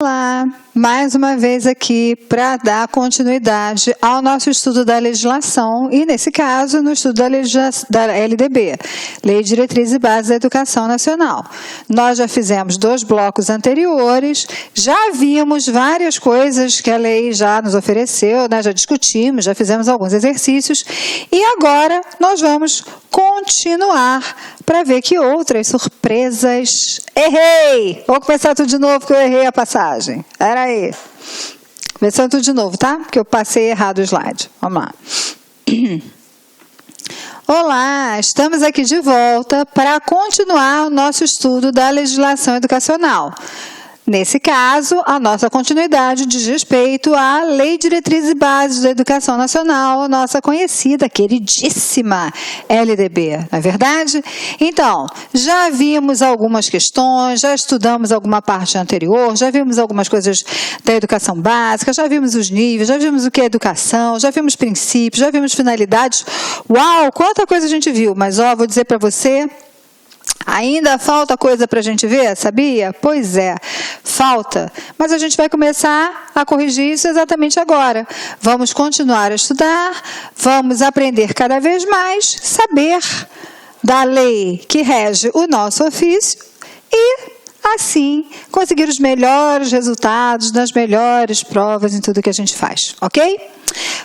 Olá, mais uma vez aqui para dar continuidade ao nosso estudo da legislação e, nesse caso, no estudo da LDB, Lei de Diretriz e Bases da Educação Nacional. Nós já fizemos 2 blocos anteriores, já vimos várias coisas que a lei já nos ofereceu, né? Já discutimos, já fizemos alguns exercícios e agora nós vamos continuar para ver que outras surpresas. Errei! Vou começar tudo de novo, que eu errei a passagem. Era aí. Começando tudo de novo, tá? Porque eu passei errado o slide. Vamos lá. Olá, estamos aqui de volta para continuar o nosso estudo da legislação educacional. Nesse caso, a nossa continuidade diz respeito à Lei de Diretriz e Bases da Educação Nacional, a nossa conhecida, queridíssima LDB, não é verdade? Então, já vimos algumas questões, já estudamos alguma parte anterior, já vimos algumas coisas da educação básica, já vimos os níveis, já vimos o que é educação, já vimos princípios, já vimos finalidades. Uau, quanta coisa a gente viu, mas vou dizer para você... Ainda falta coisa para a gente ver, sabia? Pois é, falta. Mas a gente vai começar a corrigir isso exatamente agora. Vamos continuar a estudar, vamos aprender cada vez mais, saber da lei que rege o nosso ofício e, assim, conseguir os melhores resultados nas melhores provas em tudo que a gente faz, ok?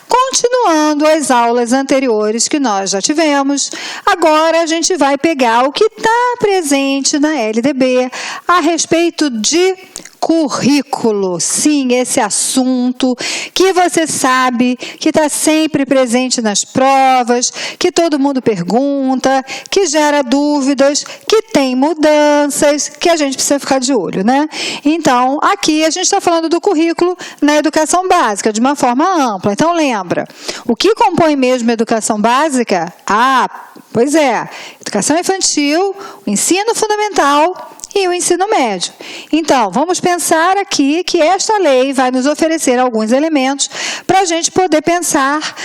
Continuando as aulas anteriores que nós já tivemos, agora a gente vai pegar o que está presente na LDB a respeito de currículo. Sim, esse assunto que você sabe que está sempre presente nas provas, que todo mundo pergunta, que gera dúvidas, que tem mudanças, que a gente precisa ficar de olho, né? Então, aqui a gente está falando do currículo na educação básica, de uma forma ampla. Então, lembra, o que compõe mesmo a educação básica? Pois é, educação infantil, o ensino fundamental e o ensino médio. Então, vamos pensar aqui que esta lei vai nos oferecer alguns elementos para a gente poder pensar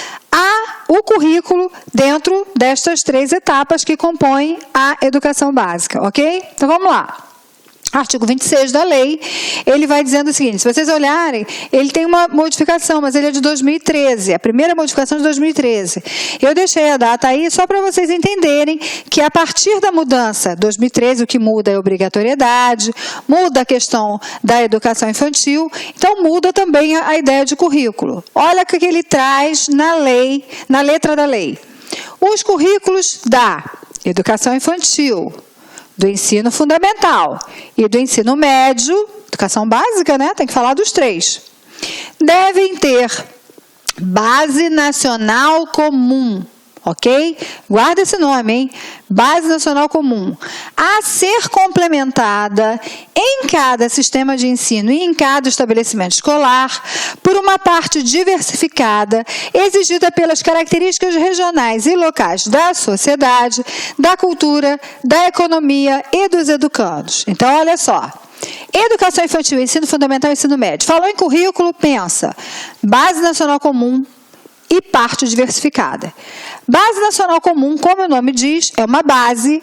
o currículo dentro destas 3 etapas que compõem a educação básica, ok? Então, vamos lá. Artigo 26 da lei, ele vai dizendo o seguinte, se vocês olharem, ele tem uma modificação, mas ele é de 2013, a primeira modificação de 2013. Eu deixei a data aí só para vocês entenderem que a partir da mudança, 2013, o que muda é a obrigatoriedade, muda a questão da educação infantil, então muda também a ideia de currículo. Olha o que ele traz na lei, na letra da lei. Os currículos da educação infantil, do ensino fundamental e do ensino médio, educação básica, né? Tem que falar dos 3. Devem ter base nacional comum, ok? Guarda esse nome, hein? Base nacional comum, a ser complementada em cada sistema de ensino e em cada estabelecimento escolar por uma parte diversificada exigida pelas características regionais e locais da sociedade, da cultura, da economia e dos educandos. Então, olha só. Educação infantil, ensino fundamental e ensino médio. Falou em currículo, pensa. Base nacional comum e parte diversificada. Base nacional comum, como o nome diz, é uma base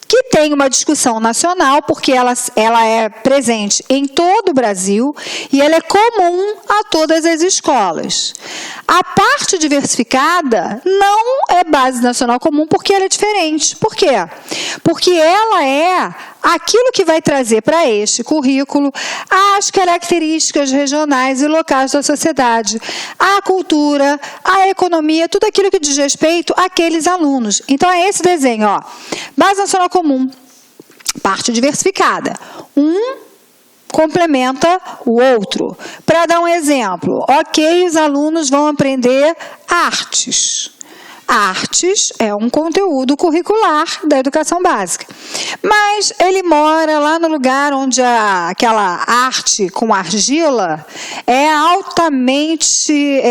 que tem uma discussão nacional, porque ela é presente em todo o Brasil e ela é comum a todas as escolas. A parte diversificada não é base nacional comum porque ela é diferente. Por quê? Porque ela é aquilo que vai trazer para este currículo as características regionais e locais da sociedade, a cultura, a economia, tudo aquilo que diz respeito àqueles alunos. Então, é esse desenho, ó. Base nacional comum, parte diversificada. Um complementa o outro. Para dar um exemplo, ok, os alunos vão aprender artes. Artes é um conteúdo curricular da educação básica. Mas ele mora lá no lugar onde aquela arte com argila é altamente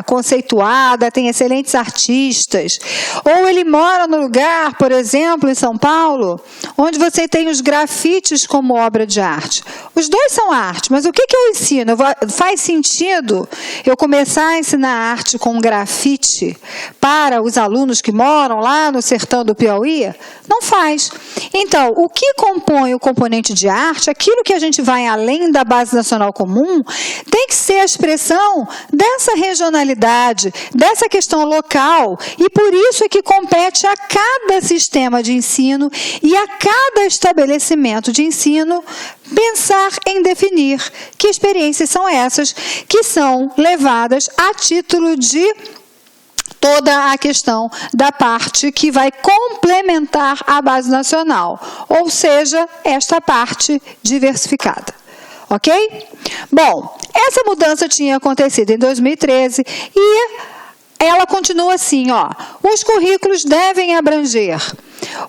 conceituada, tem excelentes artistas. Ou ele mora no lugar, por exemplo, em São Paulo, onde você tem os grafites como obra de arte. Os 2 são arte, mas o que eu ensino? Faz sentido eu começar a ensinar arte com grafite para para os alunos que moram lá no sertão do Piauí? Não faz. Então, o que compõe o componente de arte, aquilo que a gente vai além da base nacional comum, tem que ser a expressão dessa regionalidade, dessa questão local, e por isso é que compete a cada sistema de ensino e a cada estabelecimento de ensino pensar em definir que experiências são essas que são levadas a título de toda a questão da parte que vai complementar a base nacional, ou seja, esta parte diversificada. Ok? Bom, essa mudança tinha acontecido em 2013 e ela continua assim, ó. Os currículos devem abranger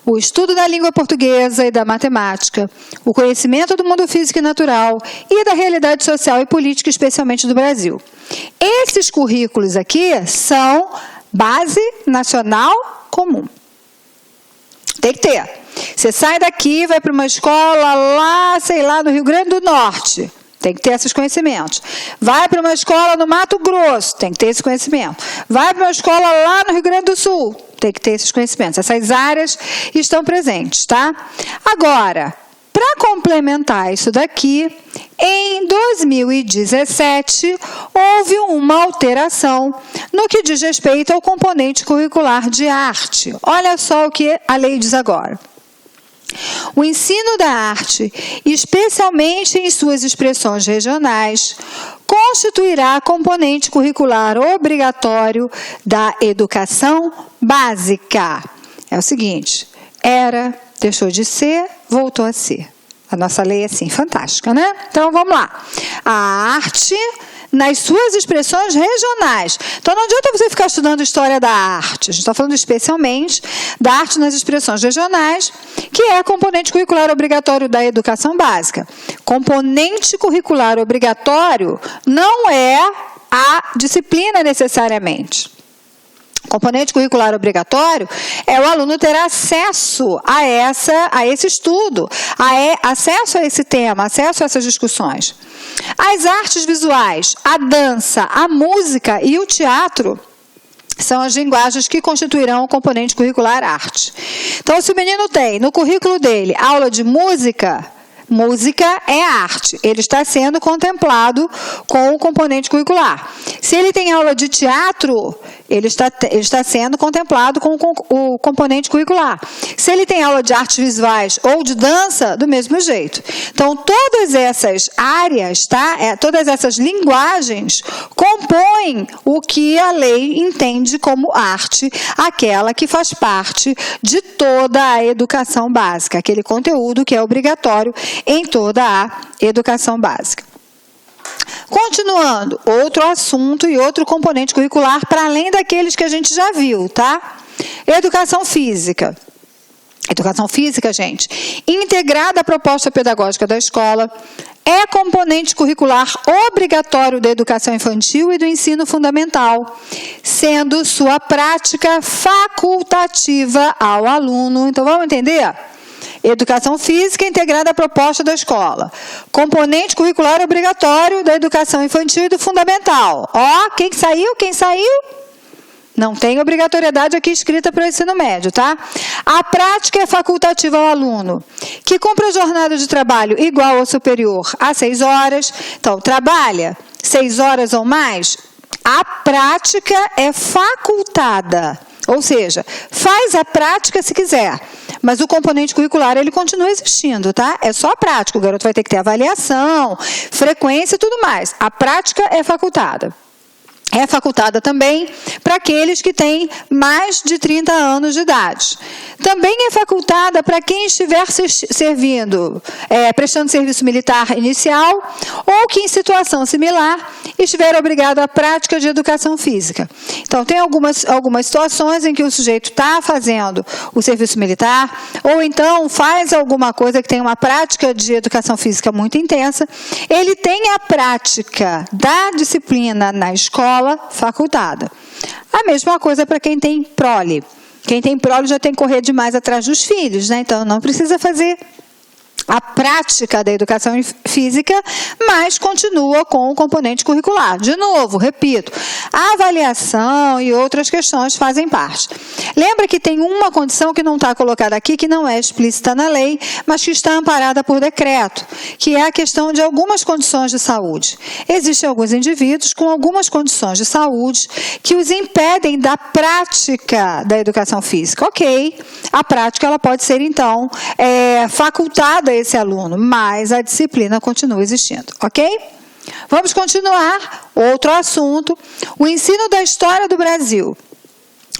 o estudo da língua portuguesa e da matemática, o conhecimento do mundo físico e natural e da realidade social e política, especialmente do Brasil. Esses currículos aqui são base nacional comum. Tem que ter. Você sai daqui, vai para uma escola lá, sei lá, no Rio Grande do Norte. Tem que ter esses conhecimentos. Vai para uma escola no Mato Grosso, tem que ter esse conhecimento. Vai para uma escola lá no Rio Grande do Sul, tem que ter esses conhecimentos. Essas áreas estão presentes, tá? Agora, para complementar isso daqui, em 2017, houve uma alteração no que diz respeito ao componente curricular de arte. Olha só o que a lei diz agora. O ensino da arte, especialmente em suas expressões regionais, constituirá componente curricular obrigatório da educação básica. É o seguinte, era, deixou de ser, voltou a ser. A nossa lei é assim, fantástica, né? Então, vamos lá. A arte nas suas expressões regionais. Então, não adianta você ficar estudando história da arte. A gente está falando especialmente da arte nas expressões regionais, que é componente curricular obrigatório da educação básica. Componente curricular obrigatório não é a disciplina necessariamente. Componente curricular obrigatório é o aluno ter acesso a esse estudo, acesso a esse tema, acesso a essas discussões. As artes visuais, a dança, a música e o teatro são as linguagens que constituirão o componente curricular arte. Então, se o menino tem no currículo dele aula de música, música é arte, ele está sendo contemplado com o componente curricular. Se ele tem aula de teatro, ele está sendo contemplado com o componente curricular. Se ele tem aula de artes visuais ou de dança, do mesmo jeito. Então, todas essas áreas, tá? Todas essas linguagens compõem o que a lei entende como arte, aquela que faz parte de toda a educação básica, aquele conteúdo que é obrigatório em toda a educação básica. Continuando, outro assunto e outro componente curricular para além daqueles que a gente já viu, tá? Educação física. Educação física, gente, integrada à proposta pedagógica da escola, é componente curricular obrigatório da educação infantil e do ensino fundamental, sendo sua prática facultativa ao aluno. Então, vamos entender? Educação física integrada à proposta da escola. Componente curricular obrigatório da educação infantil e do fundamental. Ó, quem saiu? Quem saiu? Não tem obrigatoriedade aqui escrita para o ensino médio, tá? A prática é facultativa ao aluno, que cumpre a jornada de trabalho igual ou superior a 6 horas. Então, trabalha 6 horas ou mais, a prática é facultada. Ou seja, faz a prática se quiser, mas o componente curricular ele continua existindo, tá? É só a prática, o garoto vai ter que ter avaliação, frequência e tudo mais. A prática é facultada. É facultada também para aqueles que têm mais de 30 anos de idade. Também é facultada para quem estiver prestando serviço militar inicial ou que em situação similar estiver obrigado à prática de educação física. Então, tem algumas situações em que o sujeito está fazendo o serviço militar ou então faz alguma coisa que tem uma prática de educação física muito intensa. Ele tem a prática da disciplina na escola facultada. A mesma coisa para quem tem prole. Quem tem prole já tem que correr demais atrás dos filhos, né? Então não precisa fazer a prática da educação física, mas continua com o componente curricular. De novo, repito, a avaliação e outras questões fazem parte. Lembra que tem uma condição que não está colocada aqui, que não é explícita na lei, mas que está amparada por decreto, que é a questão de algumas condições de saúde. Existem alguns indivíduos com algumas condições de saúde que os impedem da prática da educação física. Ok, a prática ela pode ser, então, facultada a esse aluno, mas a disciplina continua existindo, ok? Vamos continuar. Outro assunto, o ensino da história do Brasil.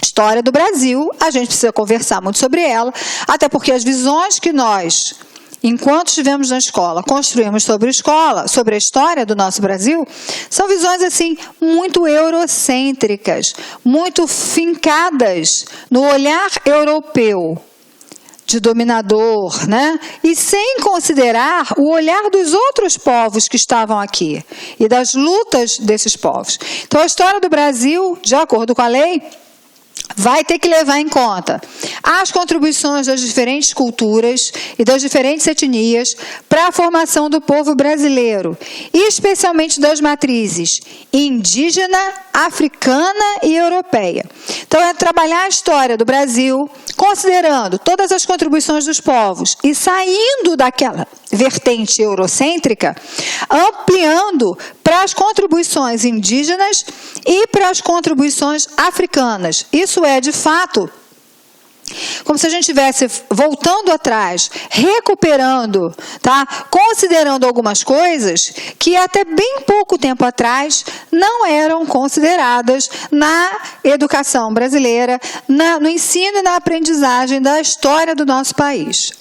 História do Brasil, a gente precisa conversar muito sobre ela, até porque as visões que nós, enquanto estivemos na escola, construímos sobre a história do nosso Brasil, são visões, assim, muito eurocêntricas, muito fincadas no olhar europeu, de dominador, né? E sem considerar o olhar dos outros povos que estavam aqui e das lutas desses povos. Então, a história do Brasil, de acordo com a lei, vai ter que levar em conta as contribuições das diferentes culturas e das diferentes etnias para a formação do povo brasileiro, e especialmente das matrizes indígena, africana e europeia. Então, é trabalhar a história do Brasil, considerando todas as contribuições dos povos e saindo daquela vertente eurocêntrica, ampliando para as contribuições indígenas e para as contribuições africanas. Isso é, de fato, como se a gente estivesse voltando atrás, recuperando, tá? Considerando algumas coisas que até bem pouco tempo atrás não eram consideradas na educação brasileira, no ensino e na aprendizagem da história do nosso país.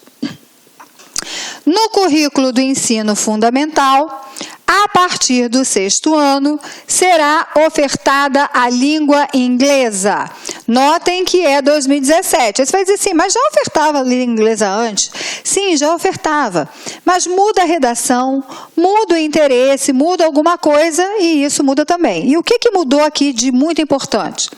No currículo do ensino fundamental, a partir do 6º ano, será ofertada a língua inglesa. Notem que é 2017. Você vai dizer assim, mas já ofertava a língua inglesa antes? Sim, já ofertava. Mas muda a redação, muda o interesse, muda alguma coisa e isso muda também. E o que mudou aqui de muito importante?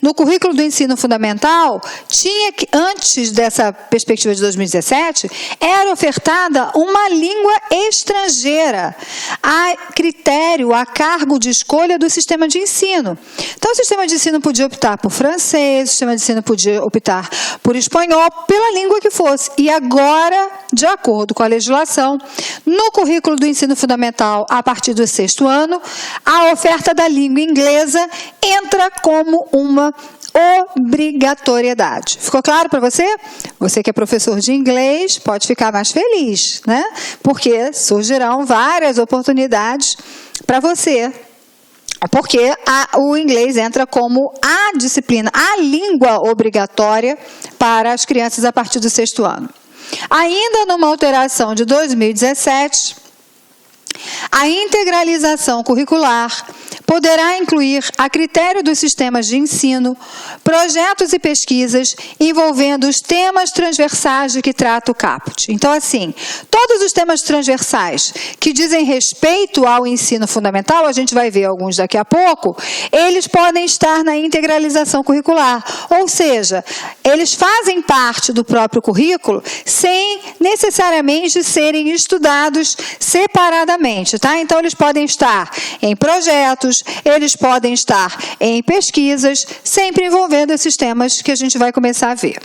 No currículo do ensino fundamental, tinha que, antes dessa perspectiva de 2017, era ofertada uma língua estrangeira, a critério, a cargo de escolha do sistema de ensino. Então, o sistema de ensino podia optar por francês, o sistema de ensino podia optar por espanhol, pela língua que fosse. E agora, de acordo com a legislação, no currículo do ensino fundamental, a partir do 6º ano, a oferta da língua inglesa entra como uma obrigatoriedade. Ficou claro para você? Você que é professor de inglês pode ficar mais feliz, né? Porque surgirão várias oportunidades para você. Porque o inglês entra como a disciplina, a língua obrigatória para as crianças a partir do 6º ano. Ainda numa alteração de 2017, a integralização curricular poderá incluir, a critério dos sistemas de ensino, projetos e pesquisas envolvendo os temas transversais de que trata o caput. Então, assim, todos os temas transversais que dizem respeito ao ensino fundamental, a gente vai ver alguns daqui a pouco, eles podem estar na integralização curricular. Ou seja, eles fazem parte do próprio currículo sem necessariamente serem estudados separadamente, tá? Então, eles podem estar em projetos, eles podem estar em pesquisas, sempre envolvendo esses temas que a gente vai começar a ver.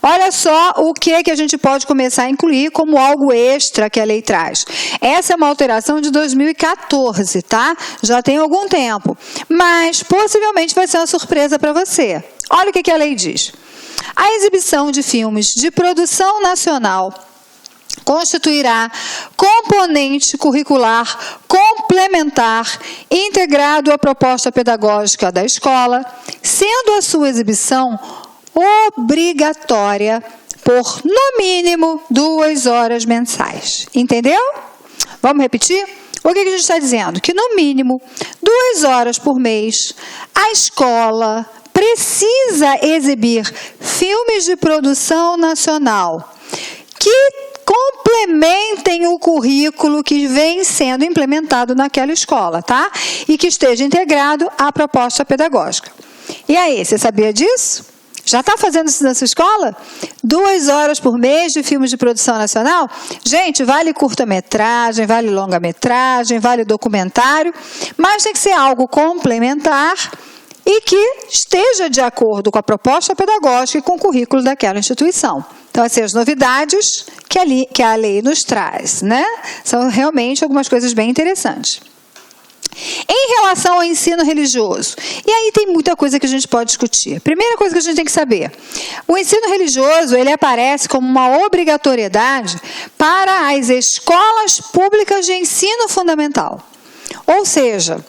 Olha só o que a gente pode começar a incluir como algo extra que a lei traz. Essa é uma alteração de 2014, tá? Já tem algum tempo, mas possivelmente vai ser uma surpresa para você. Olha o que a lei diz. A exibição de filmes de produção nacional constituirá componente curricular complementar integrado à proposta pedagógica da escola, sendo a sua exibição obrigatória por, no mínimo, 2 horas mensais. Entendeu? Vamos repetir? O que a gente está dizendo? Que, no mínimo, 2 horas por mês, a escola precisa exibir filmes de produção nacional que complementem o currículo que vem sendo implementado naquela escola, tá? E que esteja integrado à proposta pedagógica. E aí, você sabia disso? Já está fazendo isso na sua escola? 2 horas por mês de filmes de produção nacional? Gente, vale curta-metragem, vale longa-metragem, vale documentário, mas tem que ser algo complementar e que esteja de acordo com a proposta pedagógica e com o currículo daquela instituição. Então, assim, as novidades que a lei nos traz, né? São realmente algumas coisas bem interessantes. Em relação ao ensino religioso, e aí tem muita coisa que a gente pode discutir. Primeira coisa que a gente tem que saber, o ensino religioso, ele aparece como uma obrigatoriedade para as escolas públicas de ensino fundamental. Ou seja,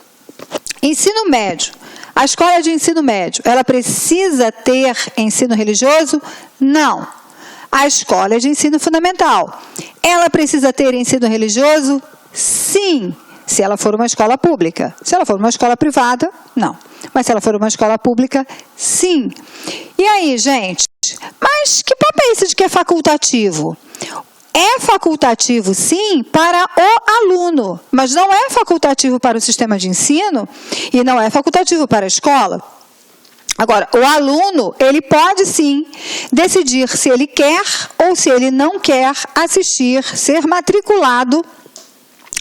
ensino médio, a escola de ensino médio, ela precisa ter ensino religioso? Não. A escola de ensino fundamental, ela precisa ter ensino religioso? Sim. Se ela for uma escola pública. Se ela for uma escola privada, não. Mas se ela for uma escola pública, sim. E aí, gente, mas que papo é esse de que é facultativo? É facultativo, sim, para o aluno, mas não é facultativo para o sistema de ensino e não é facultativo para a escola. Agora, o aluno, ele pode sim decidir se ele quer ou se ele não quer assistir, ser matriculado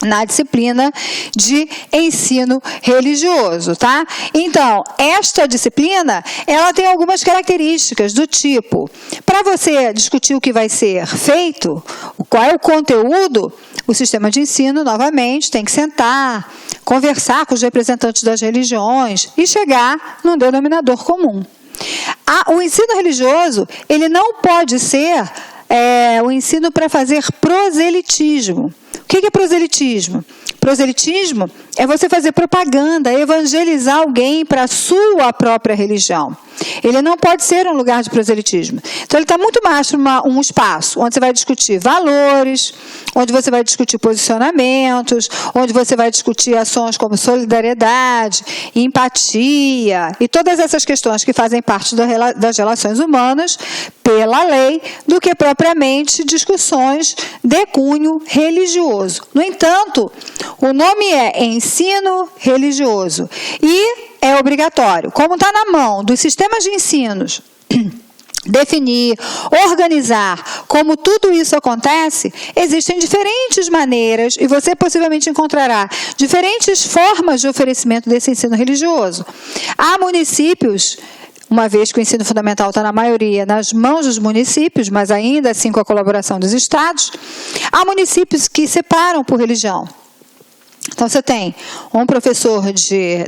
na disciplina de ensino religioso, tá? Então, esta disciplina, ela tem algumas características do tipo, para você discutir o que vai ser feito, qual é o conteúdo, o sistema de ensino, novamente, tem que sentar, conversar com os representantes das religiões e chegar num denominador comum. O ensino religioso, ele não pode ser o ensino para fazer proselitismo. O que é proselitismo? Proselitismo é você fazer propaganda, evangelizar alguém para a sua própria religião. Ele não pode ser um lugar de proselitismo. Então, ele está muito mais para um espaço onde você vai discutir valores, onde você vai discutir posicionamentos, onde você vai discutir ações como solidariedade, empatia e todas essas questões que fazem parte das relações humanas pela lei, do que propriamente discussões de cunho religioso. No entanto, o nome é ensino religioso e é obrigatório. Como está na mão dos sistemas de ensinos definir, organizar como tudo isso acontece, existem diferentes maneiras e você possivelmente encontrará diferentes formas de oferecimento desse ensino religioso. Há municípios, uma vez que o ensino fundamental está na maioria nas mãos dos municípios, mas ainda assim com a colaboração dos estados, há municípios que separam por religião. Então, você tem um professor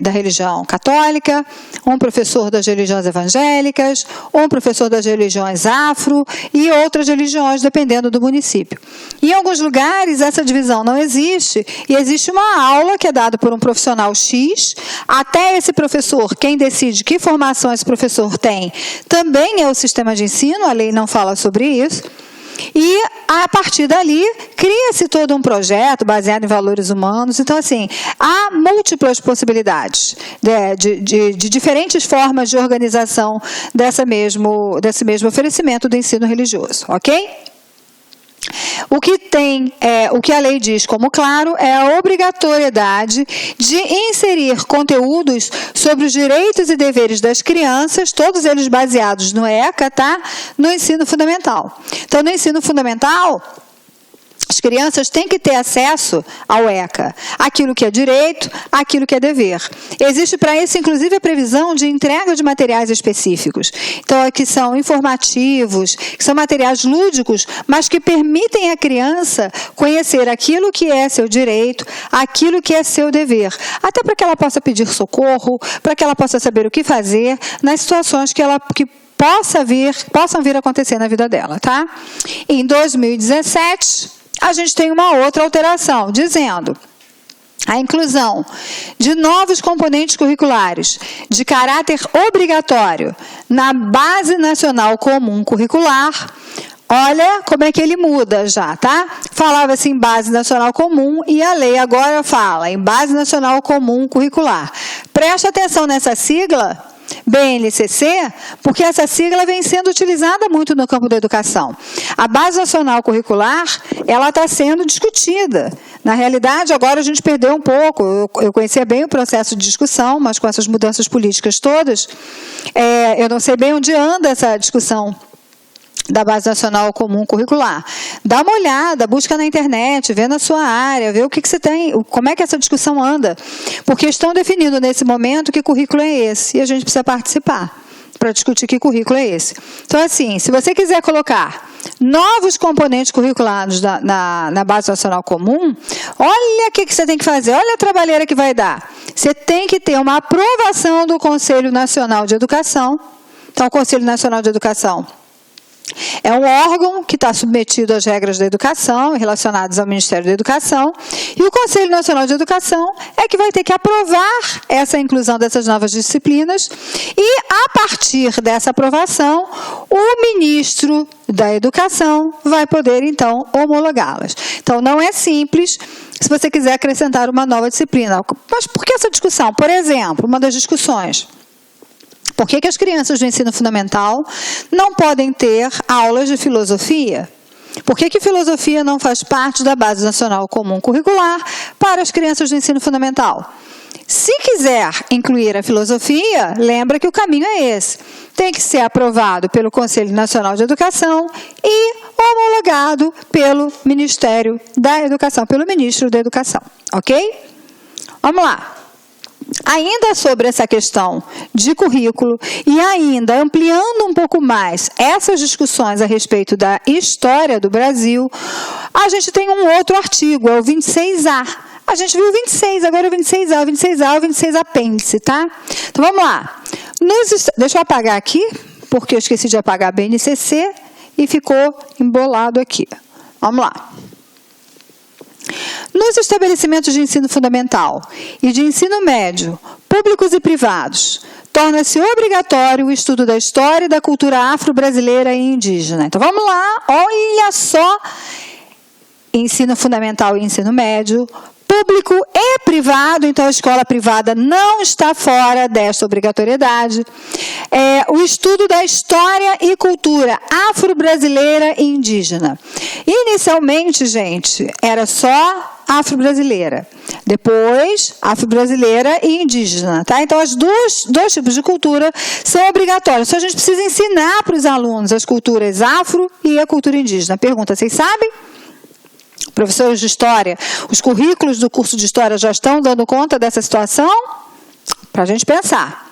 da religião católica, um professor das religiões evangélicas, um professor das religiões afro e outras religiões, dependendo do município. Em alguns lugares, essa divisão não existe e existe uma aula que é dada por um profissional X. Até esse professor, quem decide que formação esse professor tem, também é o sistema de ensino, a lei não fala sobre isso. E, a partir dali, cria-se todo um projeto baseado em valores humanos. Então, assim, há múltiplas possibilidades de diferentes formas de organização desse mesmo oferecimento do ensino religioso, ok? O que a lei diz como claro é a obrigatoriedade de inserir conteúdos sobre os direitos e deveres das crianças, todos eles baseados no ECA, tá? No ensino fundamental. Então, no ensino fundamental, as crianças têm que ter acesso ao ECA, aquilo que é direito, aquilo que é dever. Existe para isso, inclusive, a previsão de entrega de materiais específicos. Então, que são informativos, que são materiais lúdicos, mas que permitem à criança conhecer aquilo que é seu direito, aquilo que é seu dever. Até para que ela possa pedir socorro, para que ela possa saber o que fazer nas situações que possam vir a acontecer na vida dela, tá? Em 2017... a gente tem uma outra alteração, dizendo a inclusão de novos componentes curriculares de caráter obrigatório na Base Nacional Comum Curricular. Olha como é que ele muda já, tá? Falava assim, Base Nacional Comum, e a lei agora fala em Base Nacional Comum Curricular. Preste atenção nessa sigla, BNCC, porque essa sigla vem sendo utilizada muito no campo da educação. A Base Nacional Curricular, ela está sendo discutida. Na realidade, agora a gente perdeu um pouco. Eu conhecia bem o processo de discussão, mas com essas mudanças políticas todas, eu não sei bem onde anda essa discussão da Base Nacional Comum Curricular. Dá uma olhada, busca na internet, vê na sua área, vê o que você tem, como é que essa discussão anda. Porque estão definindo nesse momento que currículo é esse, e a gente precisa participar para discutir que currículo é esse. Então, assim, se você quiser colocar novos componentes curriculares na Base Nacional Comum, olha o que você tem que fazer, olha a trabalheira que vai dar. Você tem que ter uma aprovação do Conselho Nacional de Educação. Então, o Conselho Nacional de Educação é um órgão que está submetido às regras da educação, relacionadas ao Ministério da Educação, e o Conselho Nacional de Educação é que vai ter que aprovar essa inclusão dessas novas disciplinas, e, a partir dessa aprovação, o ministro da Educação vai poder, então, homologá-las. Então, não é simples se você quiser acrescentar uma nova disciplina. Mas por que essa discussão? Por exemplo, uma das discussões: por que as crianças do ensino fundamental não podem ter aulas de filosofia? Por que filosofia não faz parte da Base Nacional Comum Curricular para as crianças do ensino fundamental? Se quiser incluir a filosofia, lembra que o caminho é esse. Tem que ser aprovado pelo Conselho Nacional de Educação e homologado pelo Ministério da Educação, pelo Ministro da Educação. Ok? Vamos lá. Ainda sobre essa questão de currículo e ainda ampliando um pouco mais essas discussões a respeito da história do Brasil, a gente tem um outro artigo, é o 26A. A gente viu o 26, agora o 26A, o 26A, o 26 apêndice, tá? Então, vamos lá. Deixa eu apagar aqui, porque eu esqueci de apagar a BNCC e ficou embolado aqui. Vamos lá. Nos estabelecimentos de ensino fundamental e de ensino médio, públicos e privados, torna-se obrigatório o estudo da história e da cultura afro-brasileira e indígena. Então, vamos lá, olha só, ensino fundamental e ensino médio, público e privado, então a escola privada não está fora desta obrigatoriedade. O estudo da história e cultura afro-brasileira e indígena. Inicialmente, gente, era só afro-brasileira. Depois, afro-brasileira e indígena. Tá? Então, os dois tipos de cultura são obrigatórios. Só a gente precisa ensinar para os alunos as culturas afro e a cultura indígena. Pergunta, vocês sabem? Professores de História, os currículos do curso de História já estão dando conta dessa situação? Para a gente pensar.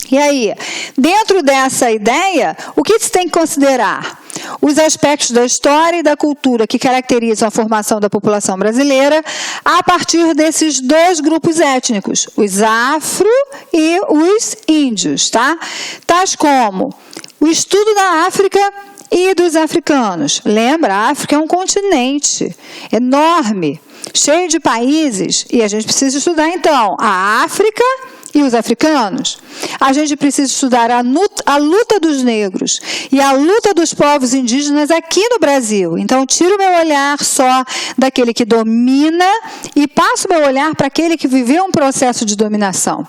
E aí, dentro dessa ideia, o que você tem que considerar? Os aspectos da história e da cultura que caracterizam a formação da população brasileira a partir desses dois grupos étnicos, os afro e os índios, tá? Tais como o estudo da África e dos africanos. Lembra, a África é um continente enorme, cheio de países, e a gente precisa estudar, então, a África e os africanos. A gente precisa estudar a luta dos negros e a luta dos povos indígenas aqui no Brasil. Então, tiro o meu olhar só daquele que domina e passo o meu olhar para aquele que viveu um processo de dominação.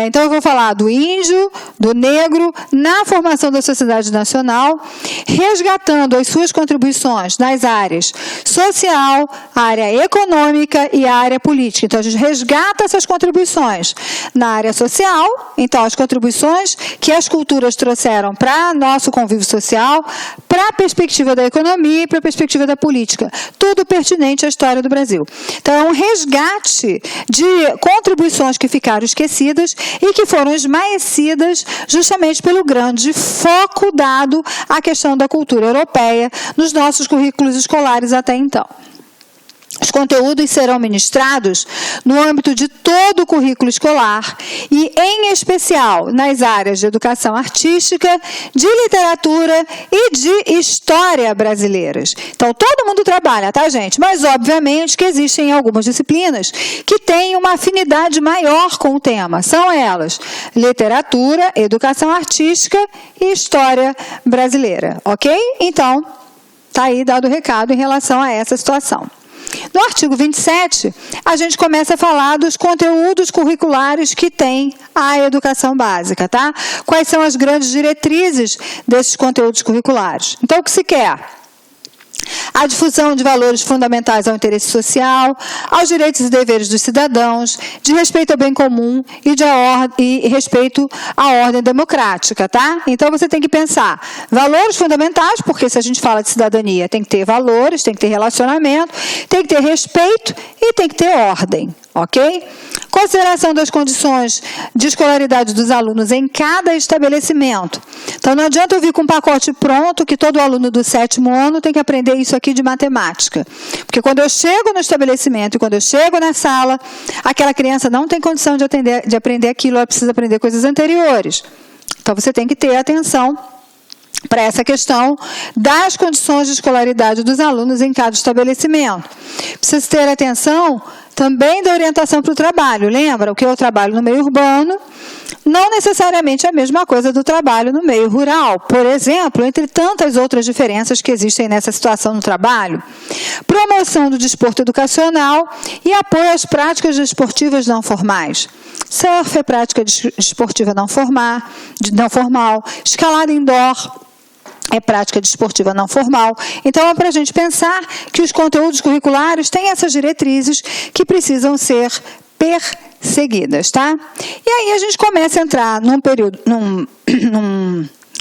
Então, eu vou falar do índio, do negro, na formação da sociedade nacional, resgatando as suas contribuições nas áreas social, área econômica e área política. Então, a gente resgata essas contribuições na área social, então, as contribuições que as culturas trouxeram para nosso convívio social, para a perspectiva da economia e para a perspectiva da política. Tudo pertinente à história do Brasil. Então, é um resgate de contribuições que ficaram esquecidas e que foram esmaecidas justamente pelo grande foco dado à questão da cultura europeia nos nossos currículos escolares até então. Os conteúdos serão ministrados no âmbito de todo o currículo escolar e, em especial, nas áreas de educação artística, de literatura e de história brasileiras. Então, todo mundo trabalha, tá, gente? Mas, obviamente, que existem algumas disciplinas que têm uma afinidade maior com o tema. São elas: literatura, educação artística e história brasileira. Ok? Então, tá aí dado o recado em relação a essa situação. No artigo 27, a gente começa a falar dos conteúdos curriculares que tem a educação básica, tá? Quais são as grandes diretrizes desses conteúdos curriculares? Então, o que se quer? A difusão de valores fundamentais ao interesse social, aos direitos e deveres dos cidadãos, de respeito ao bem comum e respeito à ordem democrática, tá? Então, você tem que pensar valores fundamentais, porque se a gente fala de cidadania, tem que ter valores, tem que ter relacionamento, tem que ter respeito e tem que ter ordem, ok? Consideração das condições de escolaridade dos alunos em cada estabelecimento. Então, não adianta eu vir com um pacote pronto que todo aluno do 7º ano tem que aprender isso aqui de matemática. Porque quando eu chego no estabelecimento e quando eu chego na sala, aquela criança não tem condição de aprender aquilo, ela precisa aprender coisas anteriores. Então, você tem que ter atenção para essa questão das condições de escolaridade dos alunos em cada estabelecimento. Precisa ter atenção também da orientação para o trabalho. Lembra? O que é o trabalho no meio urbano não necessariamente é a mesma coisa do trabalho no meio rural. Por exemplo, entre tantas outras diferenças que existem nessa situação no trabalho, promoção do desporto educacional e apoio às práticas desportivas não formais. Surf é prática desportiva não formal, escalada indoor é prática desportiva não formal. Então, é para a gente pensar que os conteúdos curriculares têm essas diretrizes que precisam ser perseguidas, tá? E aí a gente começa a entrar num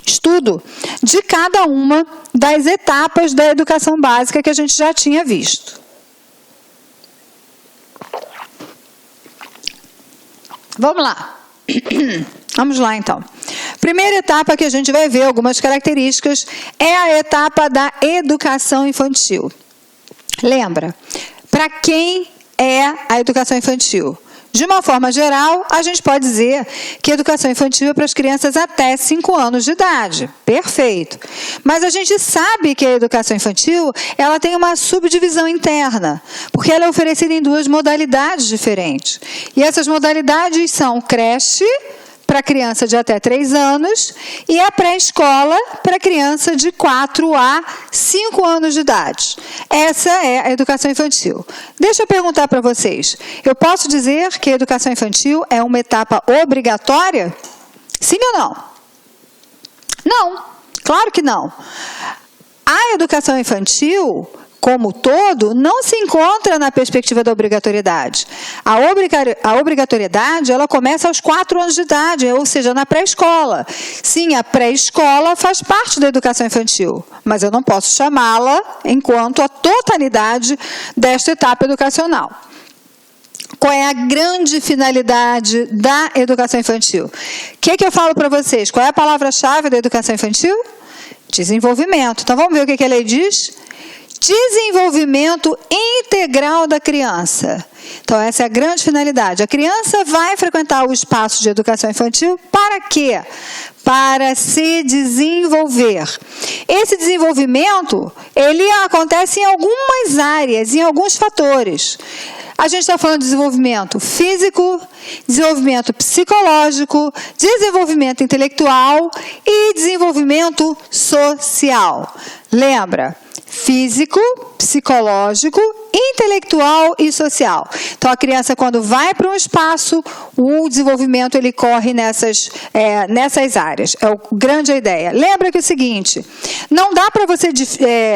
estudo de cada uma das etapas da educação básica que a gente já tinha visto. Vamos lá. Vamos lá, então. Primeira etapa que a gente vai ver algumas características é a etapa da educação infantil. Lembra? Para quem é a educação infantil? De uma forma geral, a gente pode dizer que a educação infantil é para as crianças até 5 anos de idade. Perfeito. Mas a gente sabe que a educação infantil, ela tem uma subdivisão interna, porque ela é oferecida em 2 modalidades diferentes. E essas modalidades são creche, para criança de até 3 anos, e a pré-escola para criança de 4 a 5 anos de idade. Essa é a educação infantil. Deixa eu perguntar para vocês, eu posso dizer que a educação infantil é uma etapa obrigatória? Sim ou não? Não, claro que não. A educação infantil, como todo, não se encontra na perspectiva da obrigatoriedade. A obrigatoriedade, ela começa aos 4 anos de idade, ou seja, na pré-escola. Sim, a pré-escola faz parte da educação infantil, mas eu não posso chamá-la enquanto a totalidade desta etapa educacional. Qual é a grande finalidade da educação infantil? O que eu falo para vocês? Qual é a palavra-chave da educação infantil? Desenvolvimento. Então, vamos ver o que a lei diz? Desenvolvimento integral da criança. Então, essa é a grande finalidade. A criança vai frequentar o espaço de educação infantil para quê? Para se desenvolver. Esse desenvolvimento, ele acontece em algumas áreas, em alguns fatores. A gente está falando de desenvolvimento físico, desenvolvimento psicológico, desenvolvimento intelectual e desenvolvimento social. Lembra? Físico, psicológico, intelectual e social. Então, a criança, quando vai para um espaço, o desenvolvimento ele corre nessas áreas. É a grande ideia. Lembra que é o seguinte, não dá para você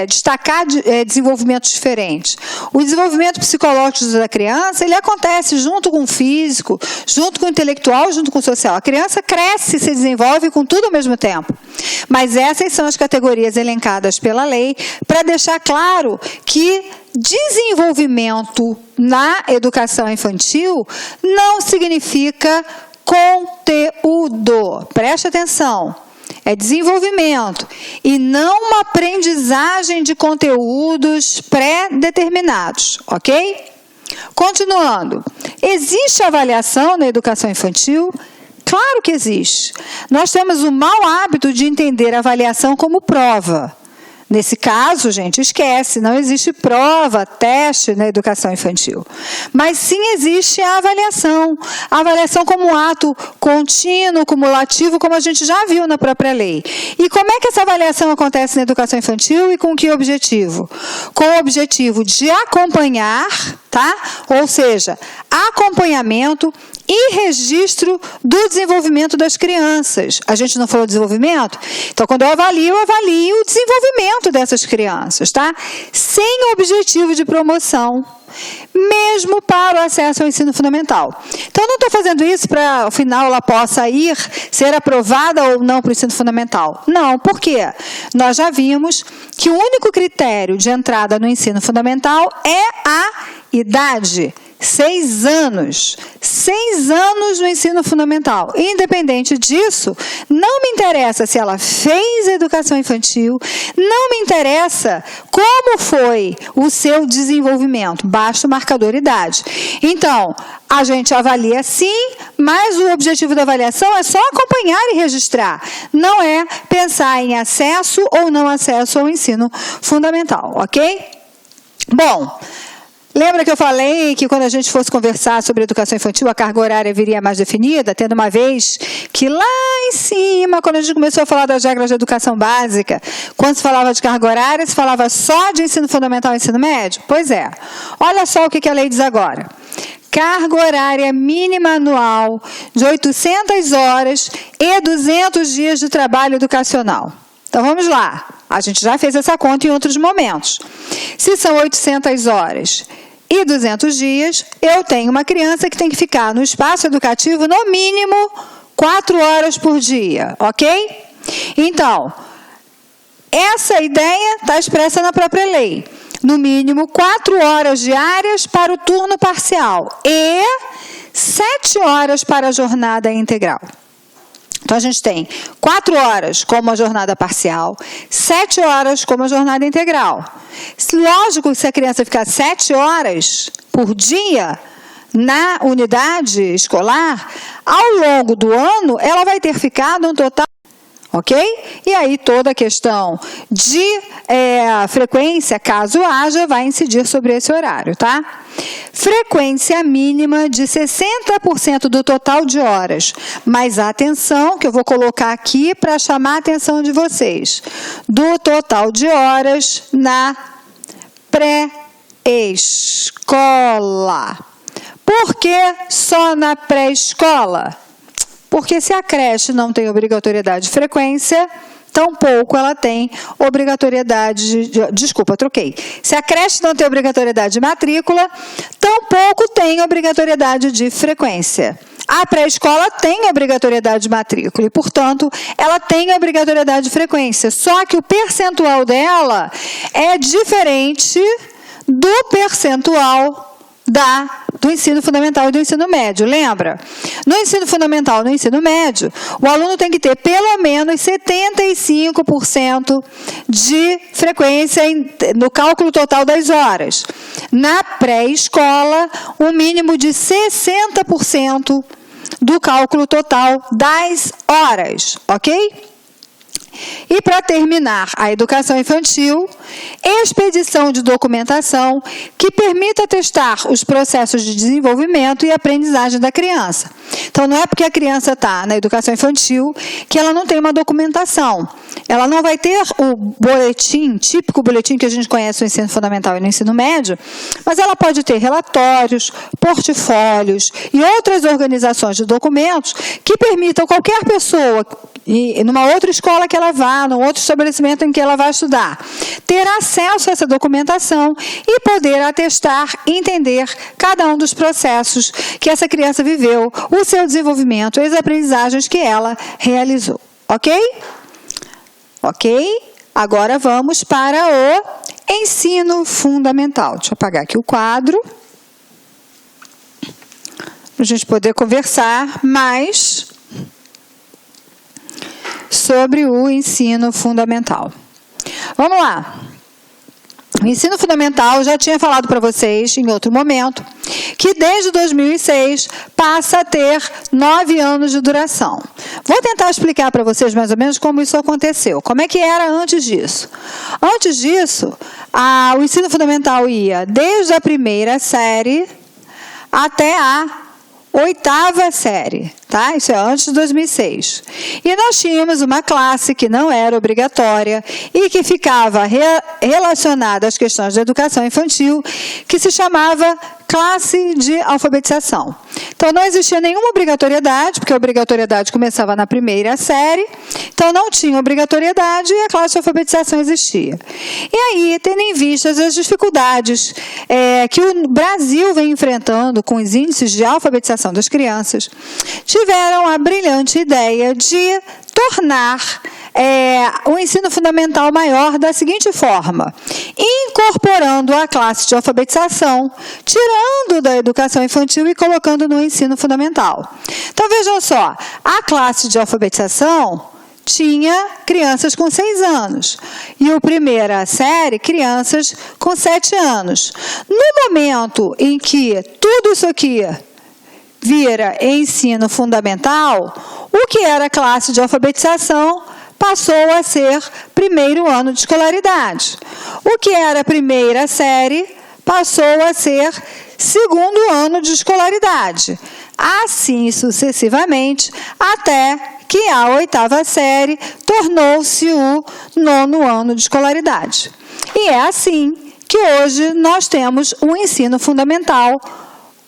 destacar desenvolvimentos diferentes. O desenvolvimento psicológico da criança, ele acontece junto com o físico, junto com o intelectual, junto com o social. A criança cresce e se desenvolve com tudo ao mesmo tempo. Mas essas são as categorias elencadas pela lei para deixar claro que desenvolvimento na educação infantil não significa conteúdo. Preste atenção. É desenvolvimento e não uma aprendizagem de conteúdos pré-determinados, ok? Continuando. Existe avaliação na educação infantil? Claro que existe. Nós temos o mau hábito de entender a avaliação como prova. Nesse caso, gente, esquece, não existe prova, teste na educação infantil. Mas sim existe a avaliação. A avaliação como um ato contínuo, cumulativo, como a gente já viu na própria lei. E como é que essa avaliação acontece na educação infantil e com que objetivo? Com o objetivo de acompanhar, tá? Ou seja, acompanhamento e registro do desenvolvimento das crianças. A gente não falou desenvolvimento? Então, quando eu avalio o desenvolvimento dessas crianças, tá? Sem objetivo de promoção, mesmo para o acesso ao ensino fundamental. Então, eu não estou fazendo isso para, ao final, ela possa ser aprovada ou não para o ensino fundamental. Não, por quê? Nós já vimos que o único critério de entrada no ensino fundamental é a idade. 6 anos. 6 anos no ensino fundamental. Independente disso, não me interessa se ela fez educação infantil, não me interessa como foi o seu desenvolvimento, basta o marcador idade. Então, a gente avalia sim, mas o objetivo da avaliação é só acompanhar e registrar. Não é pensar em acesso ou não acesso ao ensino fundamental, ok? Bom, lembra que eu falei que quando a gente fosse conversar sobre educação infantil, a carga horária viria mais definida, tendo uma vez que lá em cima, quando a gente começou a falar das regras de educação básica, quando se falava de carga horária, se falava só de ensino fundamental e ensino médio? Pois é. Olha só o que a lei diz agora. Carga horária mínima anual de 800 horas e 200 dias de trabalho educacional. Então, vamos lá. A gente já fez essa conta em outros momentos. Se são 800 horas e 200 dias, eu tenho uma criança que tem que ficar no espaço educativo no mínimo 4 horas por dia, ok? Então, essa ideia está expressa na própria lei. No mínimo 4 horas diárias para o turno parcial e 7 horas para a jornada integral. Então, a gente tem 4 horas como a jornada parcial, 7 horas como a jornada integral. Lógico que se a criança ficar 7 horas por dia na unidade escolar, ao longo do ano, ela vai ter ficado um total, ok? E aí toda a questão de frequência, caso haja, vai incidir sobre esse horário, tá? Frequência mínima de 60% do total de horas. Mas atenção, que eu vou colocar aqui para chamar a atenção de vocês. Do total de horas na pré-escola. Por que só na pré-escola? Porque se a creche não tem obrigatoriedade de frequência, tampouco ela tem obrigatoriedade troquei. Se a creche não tem obrigatoriedade de matrícula, tampouco tem obrigatoriedade de frequência. A pré-escola tem obrigatoriedade de matrícula e, portanto, ela tem obrigatoriedade de frequência. Só que o percentual dela é diferente do percentual do ensino fundamental e do ensino médio, lembra? No ensino fundamental e no ensino médio, o aluno tem que ter pelo menos 75% de frequência no cálculo total das horas. Na pré-escola, um mínimo de 60% do cálculo total das horas, ok? E, para terminar, a educação infantil, expedição de documentação que permita testar os processos de desenvolvimento e aprendizagem da criança. Então, não é porque a criança está na educação infantil que ela não tem uma documentação. Ela não vai ter o boletim, típico boletim que a gente conhece no ensino fundamental e no ensino médio, mas ela pode ter relatórios, portfólios e outras organizações de documentos que permitam qualquer pessoa, e numa outra escola que ela vá, num outro estabelecimento em que ela vai estudar, ter acesso a essa documentação e poder atestar, entender cada um dos processos que essa criança viveu, o seu desenvolvimento, as aprendizagens que ela realizou. Ok? Ok? Agora vamos para o ensino fundamental. Deixa eu apagar aqui o quadro, para a gente poder conversar mais sobre o ensino fundamental. Vamos lá. O ensino fundamental, já tinha falado para vocês em outro momento, que desde 2006 passa a ter 9 anos de duração. Vou tentar explicar para vocês mais ou menos como isso aconteceu. Como é que era antes disso? Antes disso, o ensino fundamental ia desde a primeira série até a 8ª série, tá? Isso é antes de 2006. E nós tínhamos uma classe que não era obrigatória e que ficava relacionada às questões da educação infantil, que se chamava classe de alfabetização. Então, não existia nenhuma obrigatoriedade, porque a obrigatoriedade começava na primeira série, então não tinha obrigatoriedade e a classe de alfabetização existia. E aí, tendo em vista as dificuldades que o Brasil vem enfrentando com os índices de alfabetização das crianças, tiveram a brilhante ideia de tornar o ensino fundamental maior da seguinte forma: incorporando a classe de alfabetização, tirando da educação infantil e colocando no ensino fundamental. Então, vejam só, a classe de alfabetização tinha crianças com 6 anos e a primeira série, crianças com 7 anos. No momento em que tudo isso aqui vira ensino fundamental, o que era classe de alfabetização passou a ser primeiro ano de escolaridade. O que era primeira série passou a ser segundo ano de escolaridade. Assim sucessivamente, até que a 8ª série tornou-se o 9º ano de escolaridade. E é assim que hoje nós temos um ensino fundamental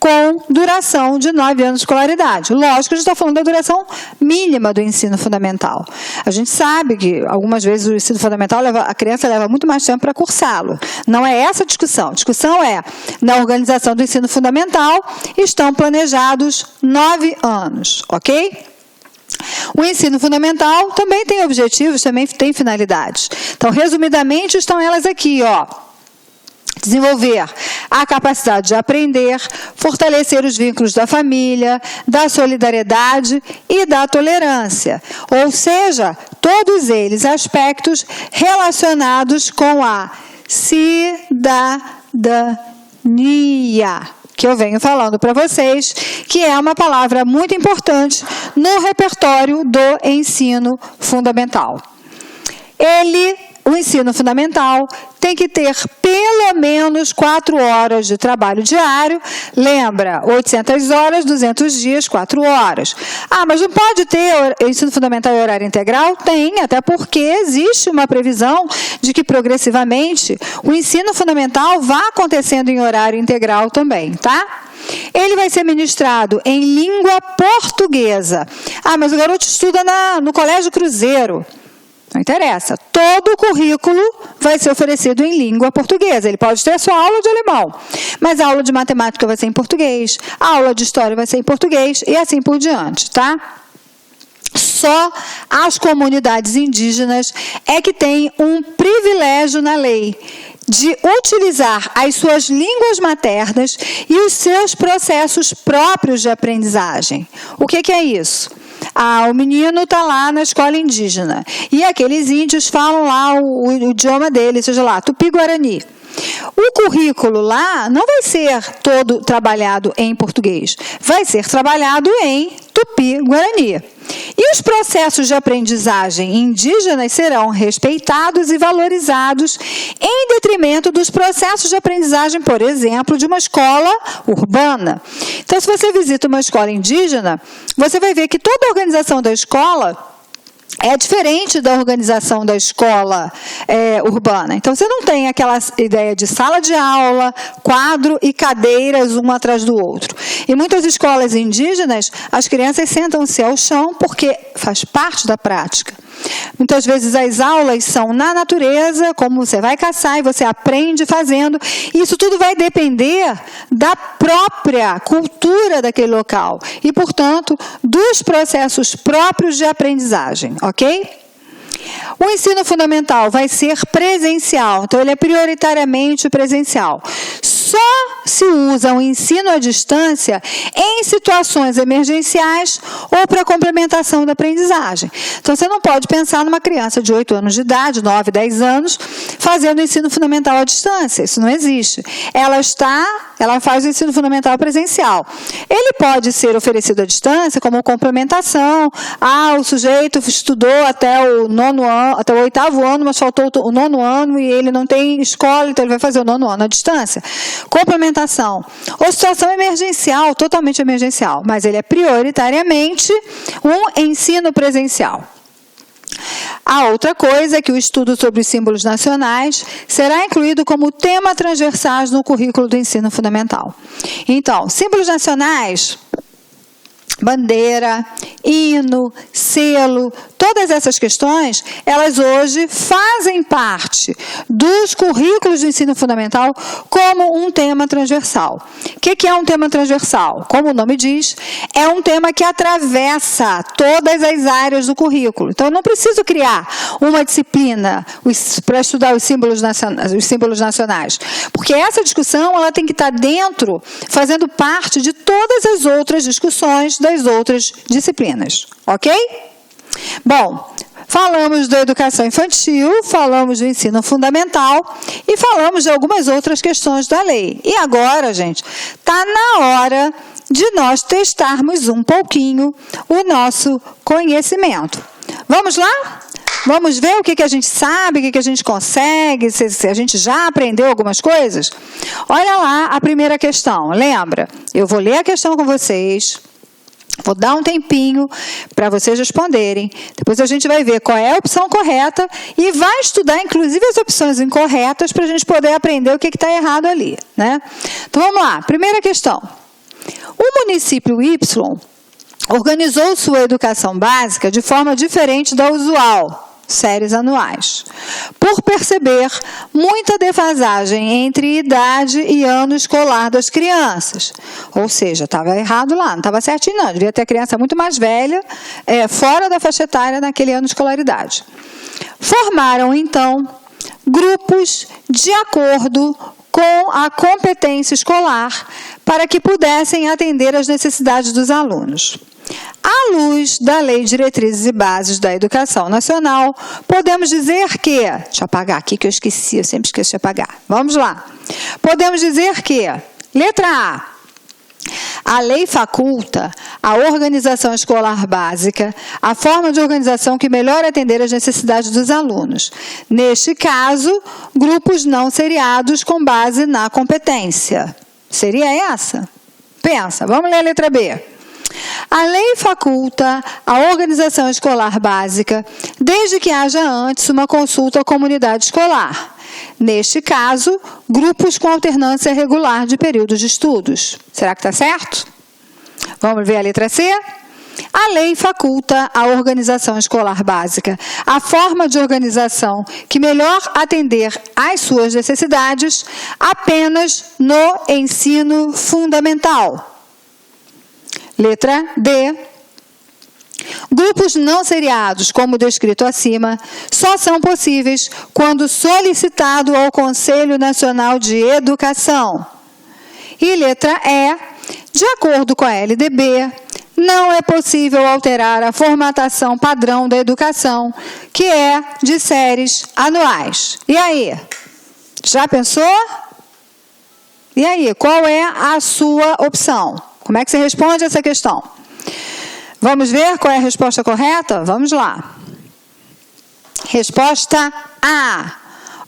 com duração de 9 anos de escolaridade. Lógico que a gente está falando da duração mínima do ensino fundamental. A gente sabe que algumas vezes o ensino fundamental a criança leva muito mais tempo para cursá-lo. Não é essa a discussão. A discussão é, na organização do ensino fundamental, estão planejados 9 anos, ok? O ensino fundamental também tem objetivos, também tem finalidades. Então, resumidamente, estão elas aqui, ó. Desenvolver a capacidade de aprender, fortalecer os vínculos da família, da solidariedade e da tolerância. Ou seja, todos eles aspectos relacionados com a cidadania, que eu venho falando para vocês, que é uma palavra muito importante no repertório do ensino fundamental. O ensino fundamental tem que ter pelo menos 4 horas de trabalho diário. Lembra, 800 horas, 200 dias, 4 horas. Mas não pode ter ensino fundamental em horário integral? Tem, até porque existe uma previsão de que progressivamente o ensino fundamental vá acontecendo em horário integral também, tá? Ele vai ser ministrado em língua portuguesa. Mas o garoto estuda no Colégio Cruzeiro. Não interessa. Todo o currículo vai ser oferecido em língua portuguesa. Ele pode ter sua aula de alemão, mas a aula de matemática vai ser em português, a aula de história vai ser em português e assim por diante, tá? Só as comunidades indígenas é que têm um privilégio na lei de utilizar as suas línguas maternas e os seus processos próprios de aprendizagem. O que é isso? O menino está lá na escola indígena e aqueles índios falam lá o idioma deles, seja lá, Tupi-Guarani. O currículo lá não vai ser todo trabalhado em português, vai ser trabalhado em Tupi-Guarani. E os processos de aprendizagem indígenas serão respeitados e valorizados em detrimento dos processos de aprendizagem, por exemplo, de uma escola urbana. Então, se você visita uma escola indígena, você vai ver que toda a organização da escola é diferente da organização da escola urbana. Então, você não tem aquela ideia de sala de aula, quadro e cadeiras um atrás do outro. Em muitas escolas indígenas, as crianças sentam-se ao chão porque faz parte da prática. Muitas vezes as aulas são na natureza, como você vai caçar e você aprende fazendo. Isso tudo vai depender da própria cultura daquele local e, portanto, dos processos próprios de aprendizagem, ok? O ensino fundamental vai ser presencial, então ele é prioritariamente presencial. Só se usa o ensino à distância em situações emergenciais ou para complementação da aprendizagem. Então, você não pode pensar numa criança de 8 anos de idade, 9, 10 anos, fazendo ensino fundamental à distância. Isso não existe. Ela faz o ensino fundamental presencial. Ele pode ser oferecido à distância como complementação. O sujeito estudou até o 8º ano, mas faltou o 9º ano e ele não tem escola, então ele vai fazer o 9º ano à distância. Complementação. Ou situação emergencial, totalmente emergencial, mas ele é prioritariamente um ensino presencial. A outra coisa é que o estudo sobre os símbolos nacionais será incluído como tema transversal no currículo do ensino fundamental. Então, símbolos nacionais, bandeira, hino, selo, todas essas questões, elas hoje fazem parte dos currículos do ensino fundamental como um tema transversal. O que é um tema transversal? Como o nome diz, é um tema que atravessa todas as áreas do currículo. Então, eu não preciso criar uma disciplina para estudar os símbolos nacionais, porque essa discussão ela tem que estar dentro, fazendo parte de todas as outras discussões das outras disciplinas, ok? Bom, falamos da educação infantil, falamos do ensino fundamental e falamos de algumas outras questões da lei. E agora, gente, está na hora de nós testarmos um pouquinho o nosso conhecimento. Vamos lá? Vamos ver o que a gente sabe, o que a gente consegue, se a gente já aprendeu algumas coisas? Olha lá a primeira questão, lembra? Eu vou ler a questão com vocês. Vou dar um tempinho para vocês responderem. Depois a gente vai ver qual é a opção correta e vai estudar, inclusive, as opções incorretas para a gente poder aprender o que está errado ali, né? Então, vamos lá. Primeira questão. O município Y organizou sua educação básica de forma diferente da usual, séries anuais, por perceber muita defasagem entre idade e ano escolar das crianças. Ou seja, estava errado lá, não estava certinho não, devia ter a criança muito mais velha, fora da faixa etária naquele ano de escolaridade. Formaram, então, grupos de acordo com a competência escolar para que pudessem atender às necessidades dos alunos. À luz da Lei de Diretrizes e Bases da Educação Nacional, podemos dizer que... Deixa eu apagar aqui que eu esqueci, eu sempre esqueço de apagar. Vamos lá. Podemos dizer que, letra A lei faculta a organização escolar básica, a forma de organização que melhor atender às necessidades dos alunos. Neste caso, grupos não seriados com base na competência. Seria essa? Pensa, vamos ler a letra B. A lei faculta a organização escolar básica, desde que haja antes uma consulta à comunidade escolar. Neste caso, grupos com alternância regular de períodos de estudos. Será que está certo? Vamos ver a letra C? A lei faculta a organização escolar básica, a forma de organização que melhor atender às suas necessidades apenas no ensino fundamental. Letra D. Grupos não seriados, como descrito acima, só são possíveis quando solicitado ao Conselho Nacional de Educação. E letra E. De acordo com a LDB, não é possível alterar a formatação padrão da educação, que é de séries anuais. E aí? Já pensou? E aí, qual é a sua opção? Como é que você responde essa questão? Vamos ver qual é a resposta correta? Vamos lá. Resposta A.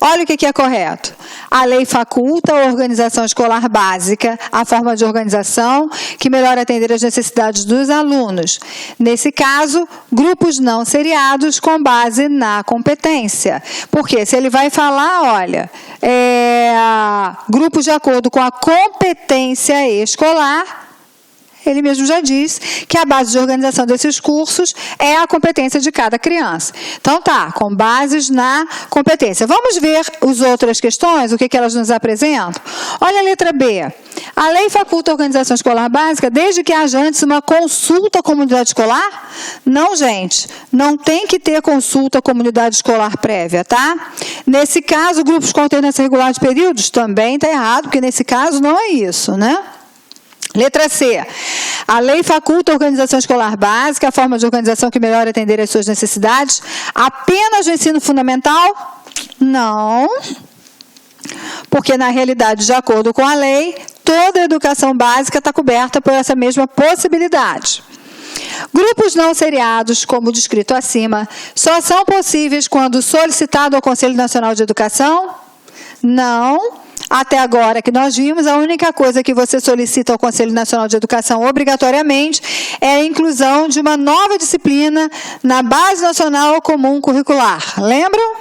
Olha o que é correto. A lei faculta a organização escolar básica, a forma de organização que melhor atender às necessidades dos alunos. Nesse caso, grupos não seriados com base na competência. Porque se ele vai falar, olha, grupos de acordo com a competência escolar, ele mesmo já diz que a base de organização desses cursos é a competência de cada criança. Então tá, com bases na competência. Vamos ver as outras questões, o que elas nos apresentam? Olha a letra B. A lei faculta a organização escolar básica desde que haja antes uma consulta à comunidade escolar? Não, gente. Não tem que ter consulta à comunidade escolar prévia, tá? Nesse caso, grupos com alternância regular de períodos também está errado, porque nesse caso não é isso, né? Letra C. A lei faculta a organização escolar básica, a forma de organização que melhor atender às suas necessidades, apenas no ensino fundamental? Não. Porque, na realidade, de acordo com a lei, toda a educação básica está coberta por essa mesma possibilidade. Grupos não seriados, como descrito acima, só são possíveis quando solicitado ao Conselho Nacional de Educação? Não. Até agora que nós vimos, a única coisa que você solicita ao Conselho Nacional de Educação obrigatoriamente é a inclusão de uma nova disciplina na Base Nacional Comum Curricular. Lembram?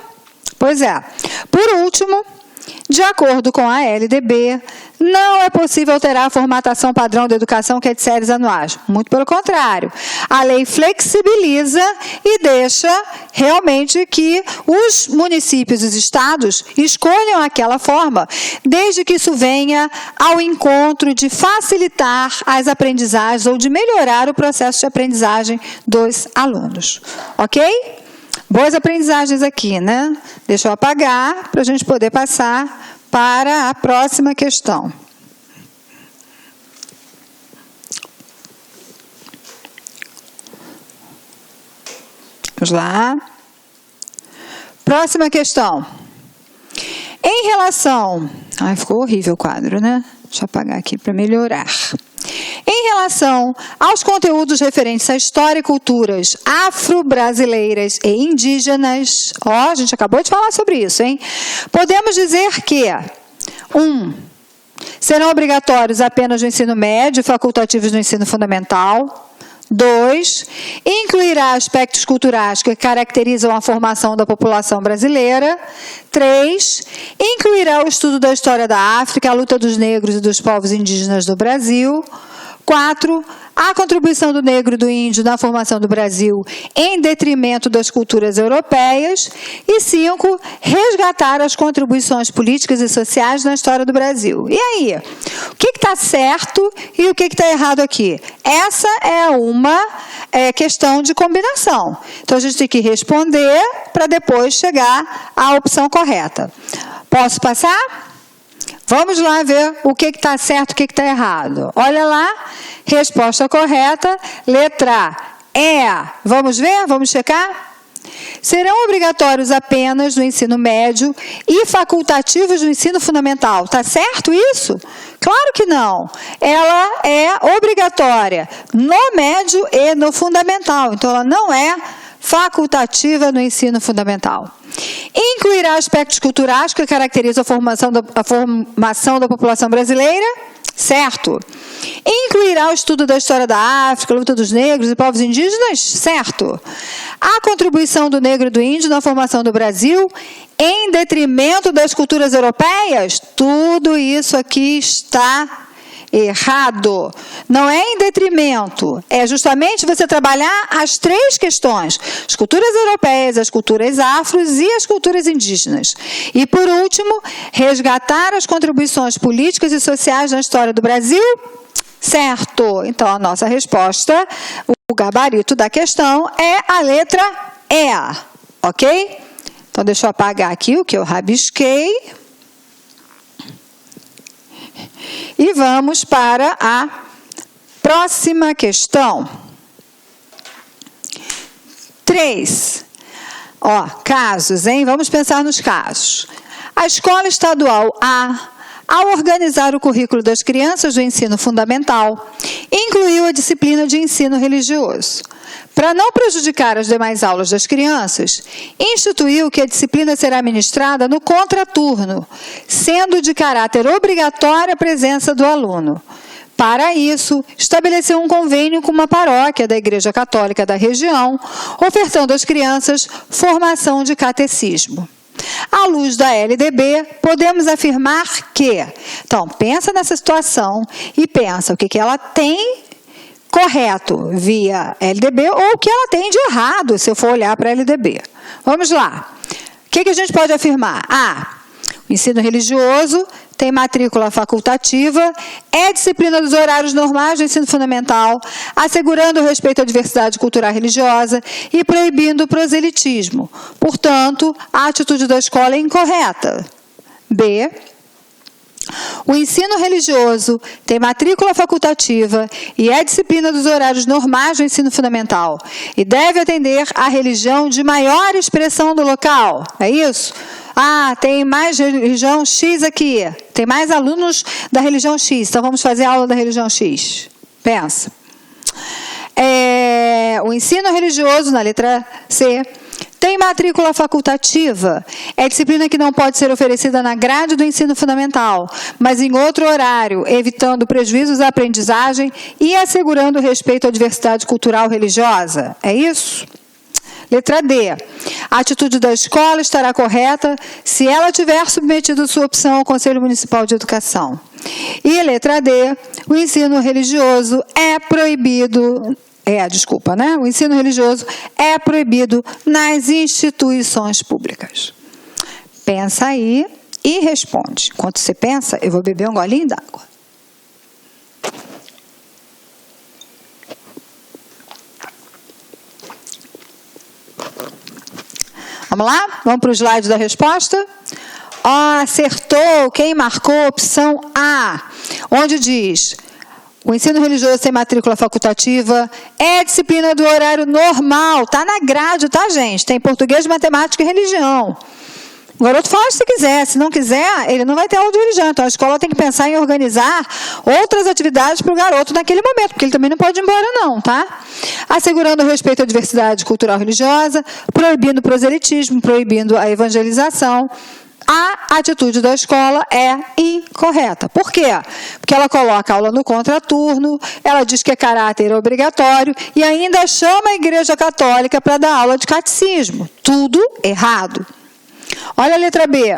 Pois é. Por último, de acordo com a LDB, não é possível alterar a formatação padrão da educação, que é de séries anuais. Muito pelo contrário. A lei flexibiliza e deixa realmente que os municípios e os estados escolham aquela forma, desde que isso venha ao encontro de facilitar as aprendizagens ou de melhorar o processo de aprendizagem dos alunos. Ok? Boas aprendizagens aqui, né? Deixa eu apagar para a gente poder passar para a próxima questão. Vamos lá. Próxima questão. Em relação... Ai, ficou horrível o quadro, né? Deixa eu apagar aqui para melhorar. Em relação aos conteúdos referentes à história e culturas afro-brasileiras e indígenas, ó, a gente acabou de falar sobre isso, hein? Podemos dizer que 1. Serão obrigatórios apenas no ensino médio e facultativos no ensino fundamental. 2. Incluirá aspectos culturais que caracterizam a formação da população brasileira. 3. Incluirá o estudo da história da África, a luta dos negros e dos povos indígenas do Brasil. 4. A contribuição do negro e do índio na formação do Brasil em detrimento das culturas europeias. E 5. Resgatar as contribuições políticas e sociais na história do Brasil. E aí? O que está certo e o que está errado aqui? Essa é uma questão de combinação. Então, a gente tem que responder para depois chegar à opção correta. Posso passar? Vamos lá ver o que está certo e o que está errado. Olha lá, resposta correta, letra E. Vamos ver? Vamos checar? Serão obrigatórios apenas no ensino médio e facultativos no ensino fundamental. Está certo isso? Claro que não. Ela é obrigatória no médio e no fundamental. Então, ela não é facultativa no ensino fundamental. Incluirá aspectos culturais que caracterizam a formação da população brasileira? Certo. Incluirá o estudo da história da África, a luta dos negros e povos indígenas? Certo. A contribuição do negro e do índio na formação do Brasil em detrimento das culturas europeias? Tudo isso aqui está errado. Não é em detrimento, é justamente você trabalhar as 3 questões: as culturas europeias, as culturas afros e as culturas indígenas. E, por último, resgatar as contribuições políticas e sociais na história do Brasil? Certo. Então, a nossa resposta, o gabarito da questão é a letra E. Ok? Então, deixa eu apagar aqui o que eu rabisquei. E vamos para a próxima questão. 3. Ó, casos, hein? Vamos pensar nos casos. A escola estadual A, ao organizar o currículo das crianças do ensino fundamental, incluiu a disciplina de ensino religioso. Para não prejudicar as demais aulas das crianças, instituiu que a disciplina será ministrada no contraturno, sendo de caráter obrigatória a presença do aluno. Para isso, estabeleceu um convênio com uma paróquia da Igreja Católica da região, ofertando às crianças formação de catecismo. À luz da LDB, podemos afirmar que... Então, pensa nessa situação e pensa o que ela tem correto via LDB ou o que ela tem de errado, se eu for olhar para a LDB. Vamos lá. O que a gente pode afirmar? O ensino religioso tem matrícula facultativa, é disciplina dos horários normais do ensino fundamental, assegurando o respeito à diversidade cultural e religiosa e proibindo o proselitismo. Portanto, a atitude da escola é incorreta. B. O ensino religioso tem matrícula facultativa e é disciplina dos horários normais do ensino fundamental e deve atender à religião de maior expressão do local. É isso? Tem mais religião X aqui. Tem mais alunos da religião X. Então, vamos fazer a aula da religião X. Pensa. O ensino religioso, na letra C, tem matrícula facultativa. É disciplina que não pode ser oferecida na grade do ensino fundamental, mas em outro horário, evitando prejuízos à aprendizagem e assegurando o respeito à diversidade cultural religiosa. É isso? Letra D. A atitude da escola estará correta se ela tiver submetido sua opção ao Conselho Municipal de Educação. E letra D. O ensino religioso é proibido... O ensino religioso é proibido nas instituições públicas. Pensa aí e responde. Enquanto você pensa, eu vou beber um golinho d'água. Vamos lá? Vamos para o slide da resposta? Acertou. Quem marcou a opção A? Onde diz... O ensino religioso tem matrícula facultativa, é disciplina do horário normal, está na grade, tá, gente? Tem português, matemática e religião. O garoto faz se quiser, se não quiser, ele não vai ter aula de religião. Então, a escola tem que pensar em organizar outras atividades para o garoto naquele momento, porque ele também não pode ir embora, não, tá? Assegurando o respeito à diversidade cultural e religiosa, proibindo o proselitismo, proibindo a evangelização. A atitude da escola é incorreta. Por quê? Porque ela coloca a aula no contraturno, ela diz que é caráter obrigatório e ainda chama a Igreja Católica para dar aula de catecismo. Tudo errado. Olha a letra B.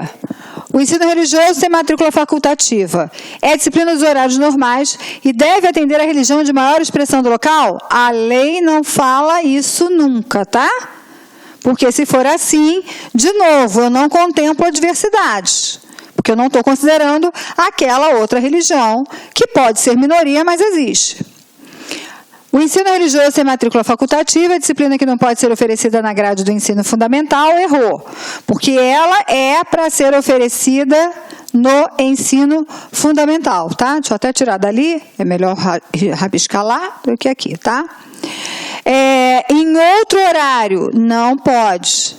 O ensino religioso tem matrícula facultativa. É disciplina dos horários normais e deve atender à religião de maior expressão do local? A lei não fala isso nunca, tá? Porque se for assim, de novo, eu não contemplo a diversidade. Porque eu não estou considerando aquela outra religião, que pode ser minoria, mas existe. O ensino religioso tem matrícula facultativa, é disciplina que não pode ser oferecida na grade do ensino fundamental, errou. Porque ela é para ser oferecida no ensino fundamental, tá? Deixa eu até tirar dali, é melhor rabiscar lá do que aqui, tá? Em outro horário, não pode,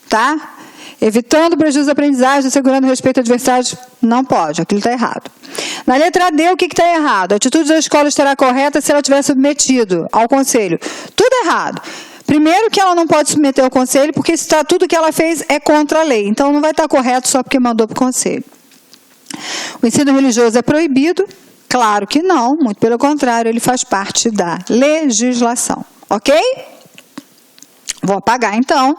tá? Evitando prejuízo da aprendizagem, assegurando respeito à diversidade, não pode, aquilo está errado. Na letra D, o que está errado? A atitude da escola estará correta se ela tiver submetido ao conselho. Tudo errado. Primeiro que ela não pode submeter ao conselho, porque tudo que ela fez é contra a lei. Então, não vai estar correto só porque mandou para o conselho. O ensino religioso é proibido? Claro que não, muito pelo contrário, ele faz parte da legislação. Ok? Vou apagar, então.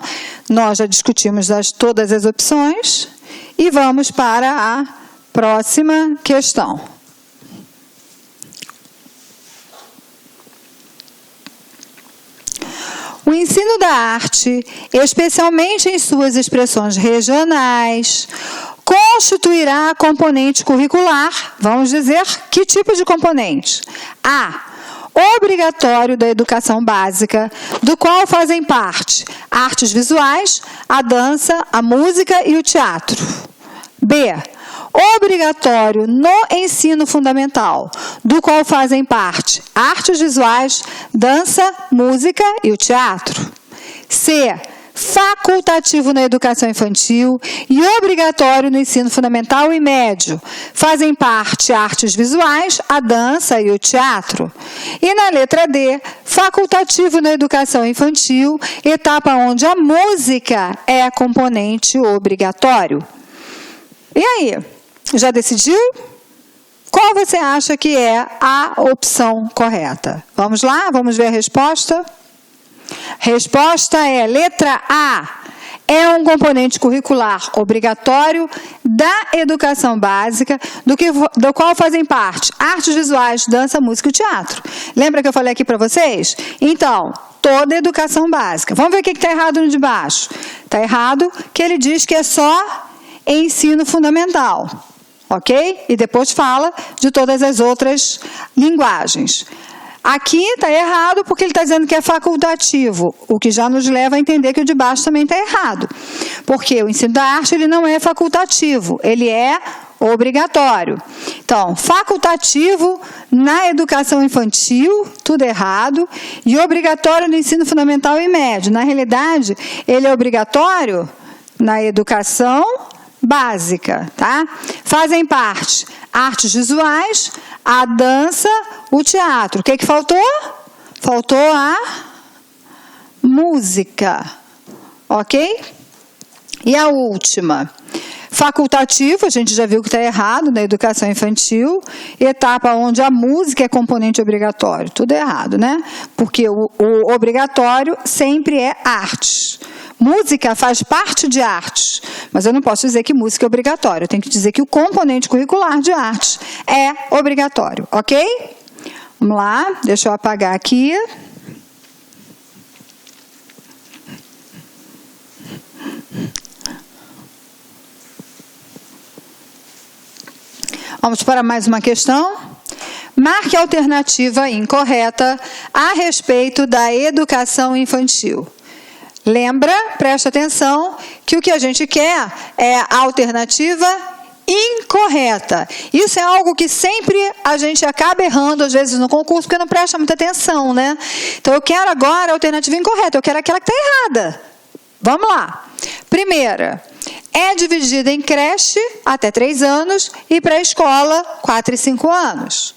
Nós já discutimos todas as opções e vamos para a próxima questão. O ensino da arte, especialmente em suas expressões regionais, constituirá componente curricular. Vamos dizer que tipo de componente? A. Obrigatório da educação básica, do qual fazem parte artes visuais, a dança, a música e o teatro. B. Obrigatório no ensino fundamental, do qual fazem parte artes visuais, dança, música e o teatro. C. Facultativo na educação infantil e obrigatório no ensino fundamental e médio. Fazem parte artes visuais, a dança e o teatro. E na letra D, facultativo na educação infantil, etapa onde a música é componente obrigatório. E aí, já decidiu? Qual você acha que é a opção correta? Vamos lá, vamos ver a resposta? Resposta é letra A. é um componente curricular obrigatório da educação básica, do qual fazem parte artes visuais, dança, música e teatro. Lembra que eu falei aqui para vocês? Então, toda a educação básica. Vamos ver o que está errado no de baixo. Está errado que ele diz que é só ensino fundamental, ok? E depois fala de todas as outras linguagens. Aqui está errado porque ele está dizendo que é facultativo, o que já nos leva a entender que o de baixo também está errado. Porque o ensino da arte ele não é facultativo, ele é obrigatório. Então, facultativo na educação infantil, tudo errado, e obrigatório no ensino fundamental e médio. Na realidade, ele é obrigatório na educação básica, tá? Fazem parte artes visuais, a dança, o teatro. O que faltou? Faltou a música, ok? E a última, facultativo, a gente já viu que está errado na educação infantil, etapa onde a música é componente obrigatório, tudo errado, né? Porque o obrigatório sempre é arte. Música faz parte de artes, mas eu não posso dizer que música é obrigatório, eu tenho que dizer que o componente curricular de artes é obrigatório, ok? Vamos lá, deixa eu apagar aqui. Vamos para mais uma questão. Marque a alternativa incorreta a respeito da educação infantil. Lembra, presta atenção, que o que a gente quer é a alternativa incorreta. Isso é algo que sempre a gente acaba errando, às vezes, no concurso, porque não presta muita atenção, né? Então, eu quero agora a alternativa incorreta, eu quero aquela que está errada. Vamos lá. Primeira, é dividida em creche, até 3 anos, e pré-escola, 4 e 5 anos.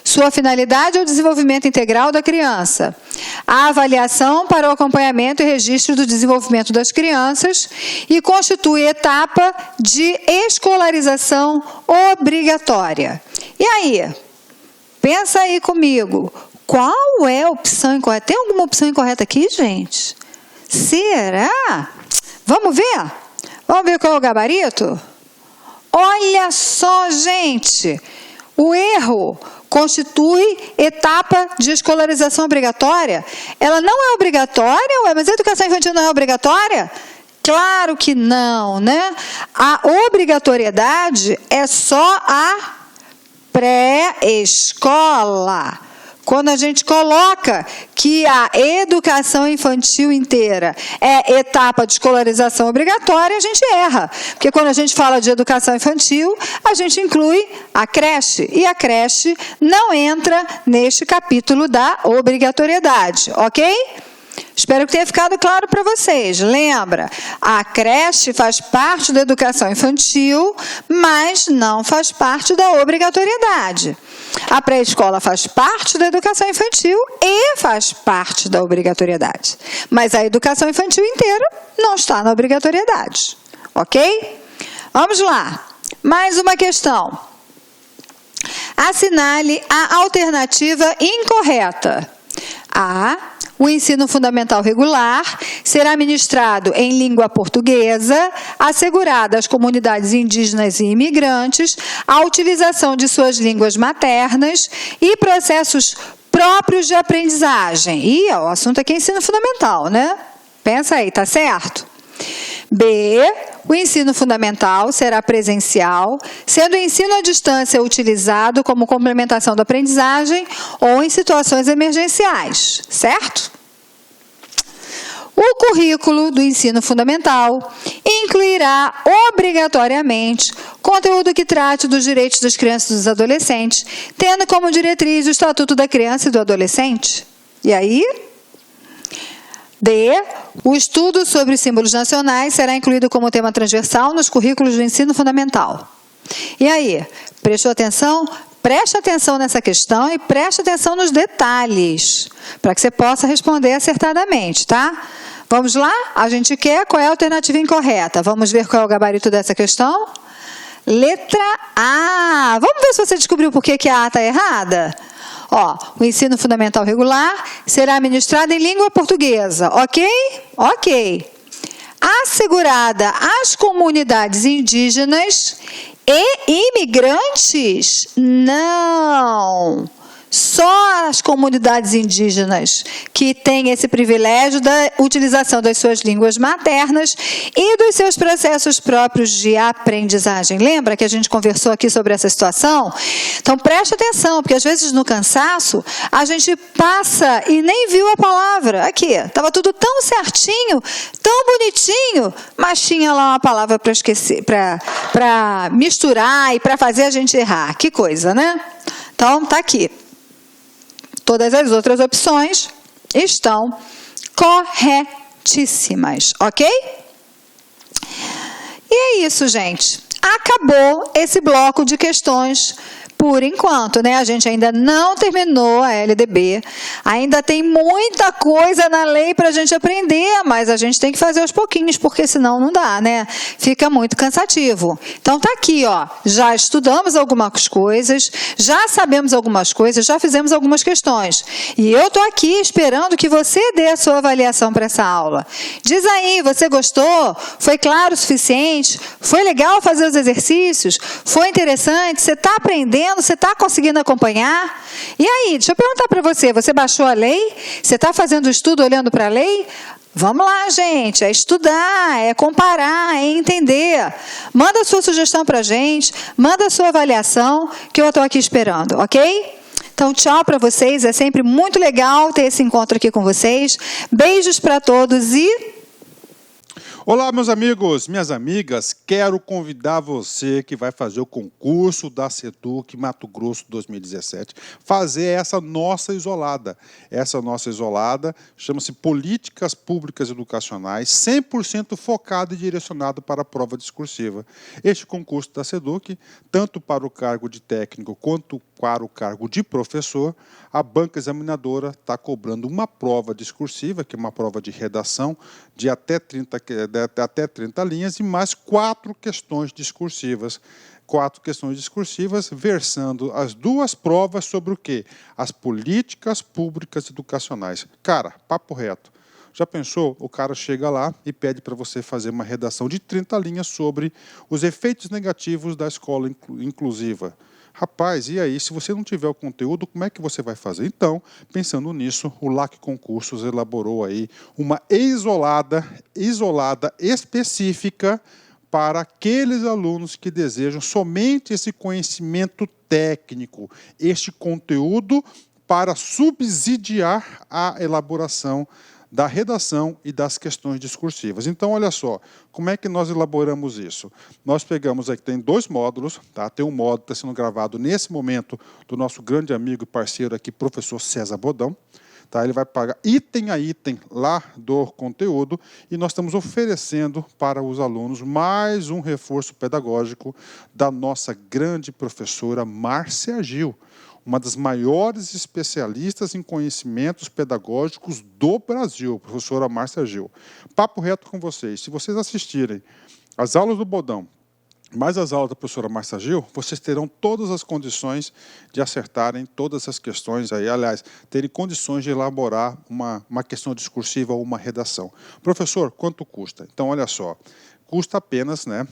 Sua finalidade é o desenvolvimento integral da criança. A avaliação para o acompanhamento e registro do desenvolvimento das crianças e constitui etapa de escolarização obrigatória. E aí? Pensa aí comigo. Qual é a opção incorreta? Tem alguma opção incorreta aqui, gente? Será? Vamos ver? Vamos ver qual é o gabarito? Olha só, gente. O erro constitui etapa de escolarização obrigatória. Ela não é obrigatória, mas a educação infantil não é obrigatória? Claro que não, né? A obrigatoriedade é só a pré-escola. Quando a gente coloca que a educação infantil inteira é etapa de escolarização obrigatória, a gente erra. Porque quando a gente fala de educação infantil, a gente inclui a creche. E a creche não entra neste capítulo da obrigatoriedade, ok? Espero que tenha ficado claro para vocês. Lembra, a creche faz parte da educação infantil, mas não faz parte da obrigatoriedade. A pré-escola faz parte da educação infantil e faz parte da obrigatoriedade. Mas a educação infantil inteira não está na obrigatoriedade. Ok? Vamos lá. Mais uma questão. Assinale a alternativa incorreta. A. O ensino fundamental regular será ministrado em língua portuguesa, assegurada às comunidades indígenas e imigrantes a utilização de suas línguas maternas e processos próprios de aprendizagem. E o assunto aqui é ensino fundamental, né? Pensa aí, tá certo? B. O ensino fundamental será presencial, sendo o ensino à distância utilizado como complementação da aprendizagem ou em situações emergenciais, certo? O currículo do ensino fundamental incluirá obrigatoriamente conteúdo que trate dos direitos das crianças e dos adolescentes, tendo como diretriz o Estatuto da Criança e do Adolescente. E aí? D. O estudo sobre os símbolos nacionais será incluído como tema transversal nos currículos do ensino fundamental. E aí, prestou atenção? Preste atenção nessa questão e preste atenção nos detalhes, para que você possa responder acertadamente, tá? Vamos lá? A gente quer qual é a alternativa incorreta. Vamos ver qual é o gabarito dessa questão? Letra A. Vamos ver se você descobriu por que a A está errada? Ó, o ensino fundamental regular será ministrado em língua portuguesa, ok? Ok. assegurada às comunidades indígenas e imigrantes? Não. Só as comunidades indígenas que têm esse privilégio da utilização das suas línguas maternas e dos seus processos próprios de aprendizagem. Lembra que a gente conversou aqui sobre essa situação? Então, preste atenção, porque às vezes no cansaço a gente passa e nem viu a palavra. Aqui, estava tudo tão certinho, tão bonitinho, mas tinha lá uma palavra para esquecer, para misturar e para fazer a gente errar. Que coisa, né? Então, está aqui. Todas as outras opções estão corretíssimas, ok? E é isso, gente. Acabou esse bloco de questões por enquanto, né? A gente ainda não terminou a LDB, ainda tem muita coisa na lei para a gente aprender, mas a gente tem que fazer aos pouquinhos, porque senão não dá, né? Fica muito cansativo. Então tá aqui, ó, já estudamos algumas coisas, já sabemos algumas coisas, já fizemos algumas questões. E eu tô aqui esperando que você dê a sua avaliação para essa aula. Diz aí, você gostou? Foi claro o suficiente? Foi legal fazer os exercícios? Foi interessante? Você está aprendendo? Você está conseguindo acompanhar? E aí, deixa eu perguntar para você, você baixou a lei? Você está fazendo o estudo olhando para a lei? Vamos lá, gente, é estudar, é comparar, é entender. Manda a sua sugestão para a gente, manda a sua avaliação, que eu estou aqui esperando, ok? Então, tchau para vocês, é sempre muito legal ter esse encontro aqui com vocês. Beijos para todos e... Olá, meus amigos, minhas amigas, quero convidar você que vai fazer o concurso da SEDUC Mato Grosso 2017, fazer essa nossa isolada. Essa nossa isolada chama-se Políticas Públicas Educacionais, 100% focado e direcionado para a prova discursiva. Este concurso da SEDUC, tanto para o cargo de técnico quanto para o cargo de professor, a banca examinadora está cobrando uma prova discursiva, que é uma prova de redação, de até 30 linhas, e mais 4 questões discursivas. 4 questões discursivas, versando as 2 provas sobre o quê? As políticas públicas educacionais. Cara, papo reto. Já pensou? O cara chega lá e pede para você fazer uma redação de 30 linhas sobre os efeitos negativos da escola inclusiva. Rapaz, e aí, se você não tiver o conteúdo, como é que você vai fazer? Então, pensando nisso, o LAC Concursos elaborou aí uma isolada específica para aqueles alunos que desejam somente esse conhecimento técnico, este conteúdo para subsidiar a elaboração da redação e das questões discursivas. Então, olha só, como é que nós elaboramos isso? Nós pegamos aqui, tem 2 módulos, tá? Tem um módulo que está sendo gravado nesse momento do nosso grande amigo e parceiro aqui, professor César Bodão. Tá? Ele vai pagar item a item lá do conteúdo e nós estamos oferecendo para os alunos mais um reforço pedagógico da nossa grande professora Márcia Gil, uma das maiores especialistas em conhecimentos pedagógicos do Brasil, professora Márcia Gil. Papo reto com vocês, se vocês assistirem as aulas do Bodão, mais as aulas da professora Márcia Gil, vocês terão todas as condições de acertarem todas as questões aí, aliás, terem condições de elaborar uma questão discursiva ou uma redação. Professor, quanto custa? Então, olha só, custa apenas, né,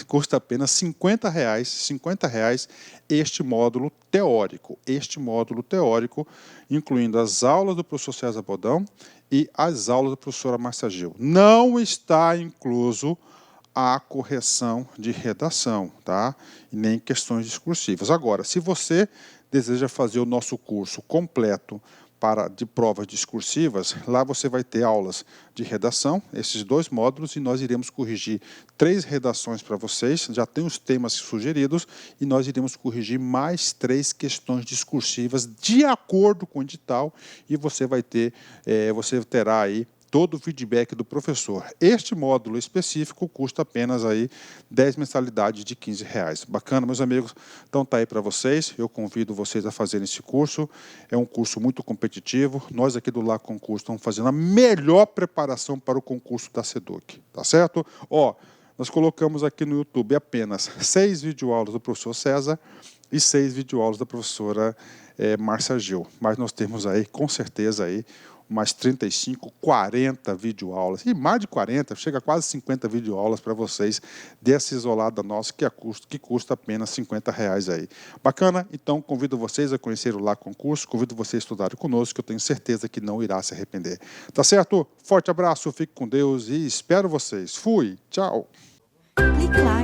custa apenas R$50 este módulo teórico, incluindo as aulas do professor César Bodão e as aulas da professora Márcia Gil. Não está incluso a correção de redação, tá? E nem questões discursivas. Agora, se você deseja fazer o nosso curso completo de provas discursivas, lá você vai ter aulas de redação, esses 2 módulos, e nós iremos corrigir 3 redações para vocês, já tem os temas sugeridos, e nós iremos corrigir mais 3 questões discursivas de acordo com o edital, e você terá aí todo o feedback do professor. Este módulo específico custa apenas aí 10 mensalidades de R$15. Bacana, meus amigos? Então tá aí para vocês. Eu convido vocês a fazerem esse curso. É um curso muito competitivo. Nós aqui do LAC Concurso estamos fazendo a melhor preparação para o concurso da SEDUC. Tá certo? Ó, nós colocamos aqui no YouTube apenas 6 videoaulas do professor César e 6 videoaulas da professora Márcia Gil. Mas nós temos aí, com certeza, aí, mais 35, 40 videoaulas, e mais de 40, chega a quase 50 videoaulas para vocês dessa isolada nossa que custa apenas R$50 aí. Bacana? Então convido vocês a conhecer o Lá Concurso, convido vocês a estudarem conosco, que eu tenho certeza que não irá se arrepender. Tá certo? Forte abraço, fique com Deus e espero vocês. Fui, tchau! Clique lá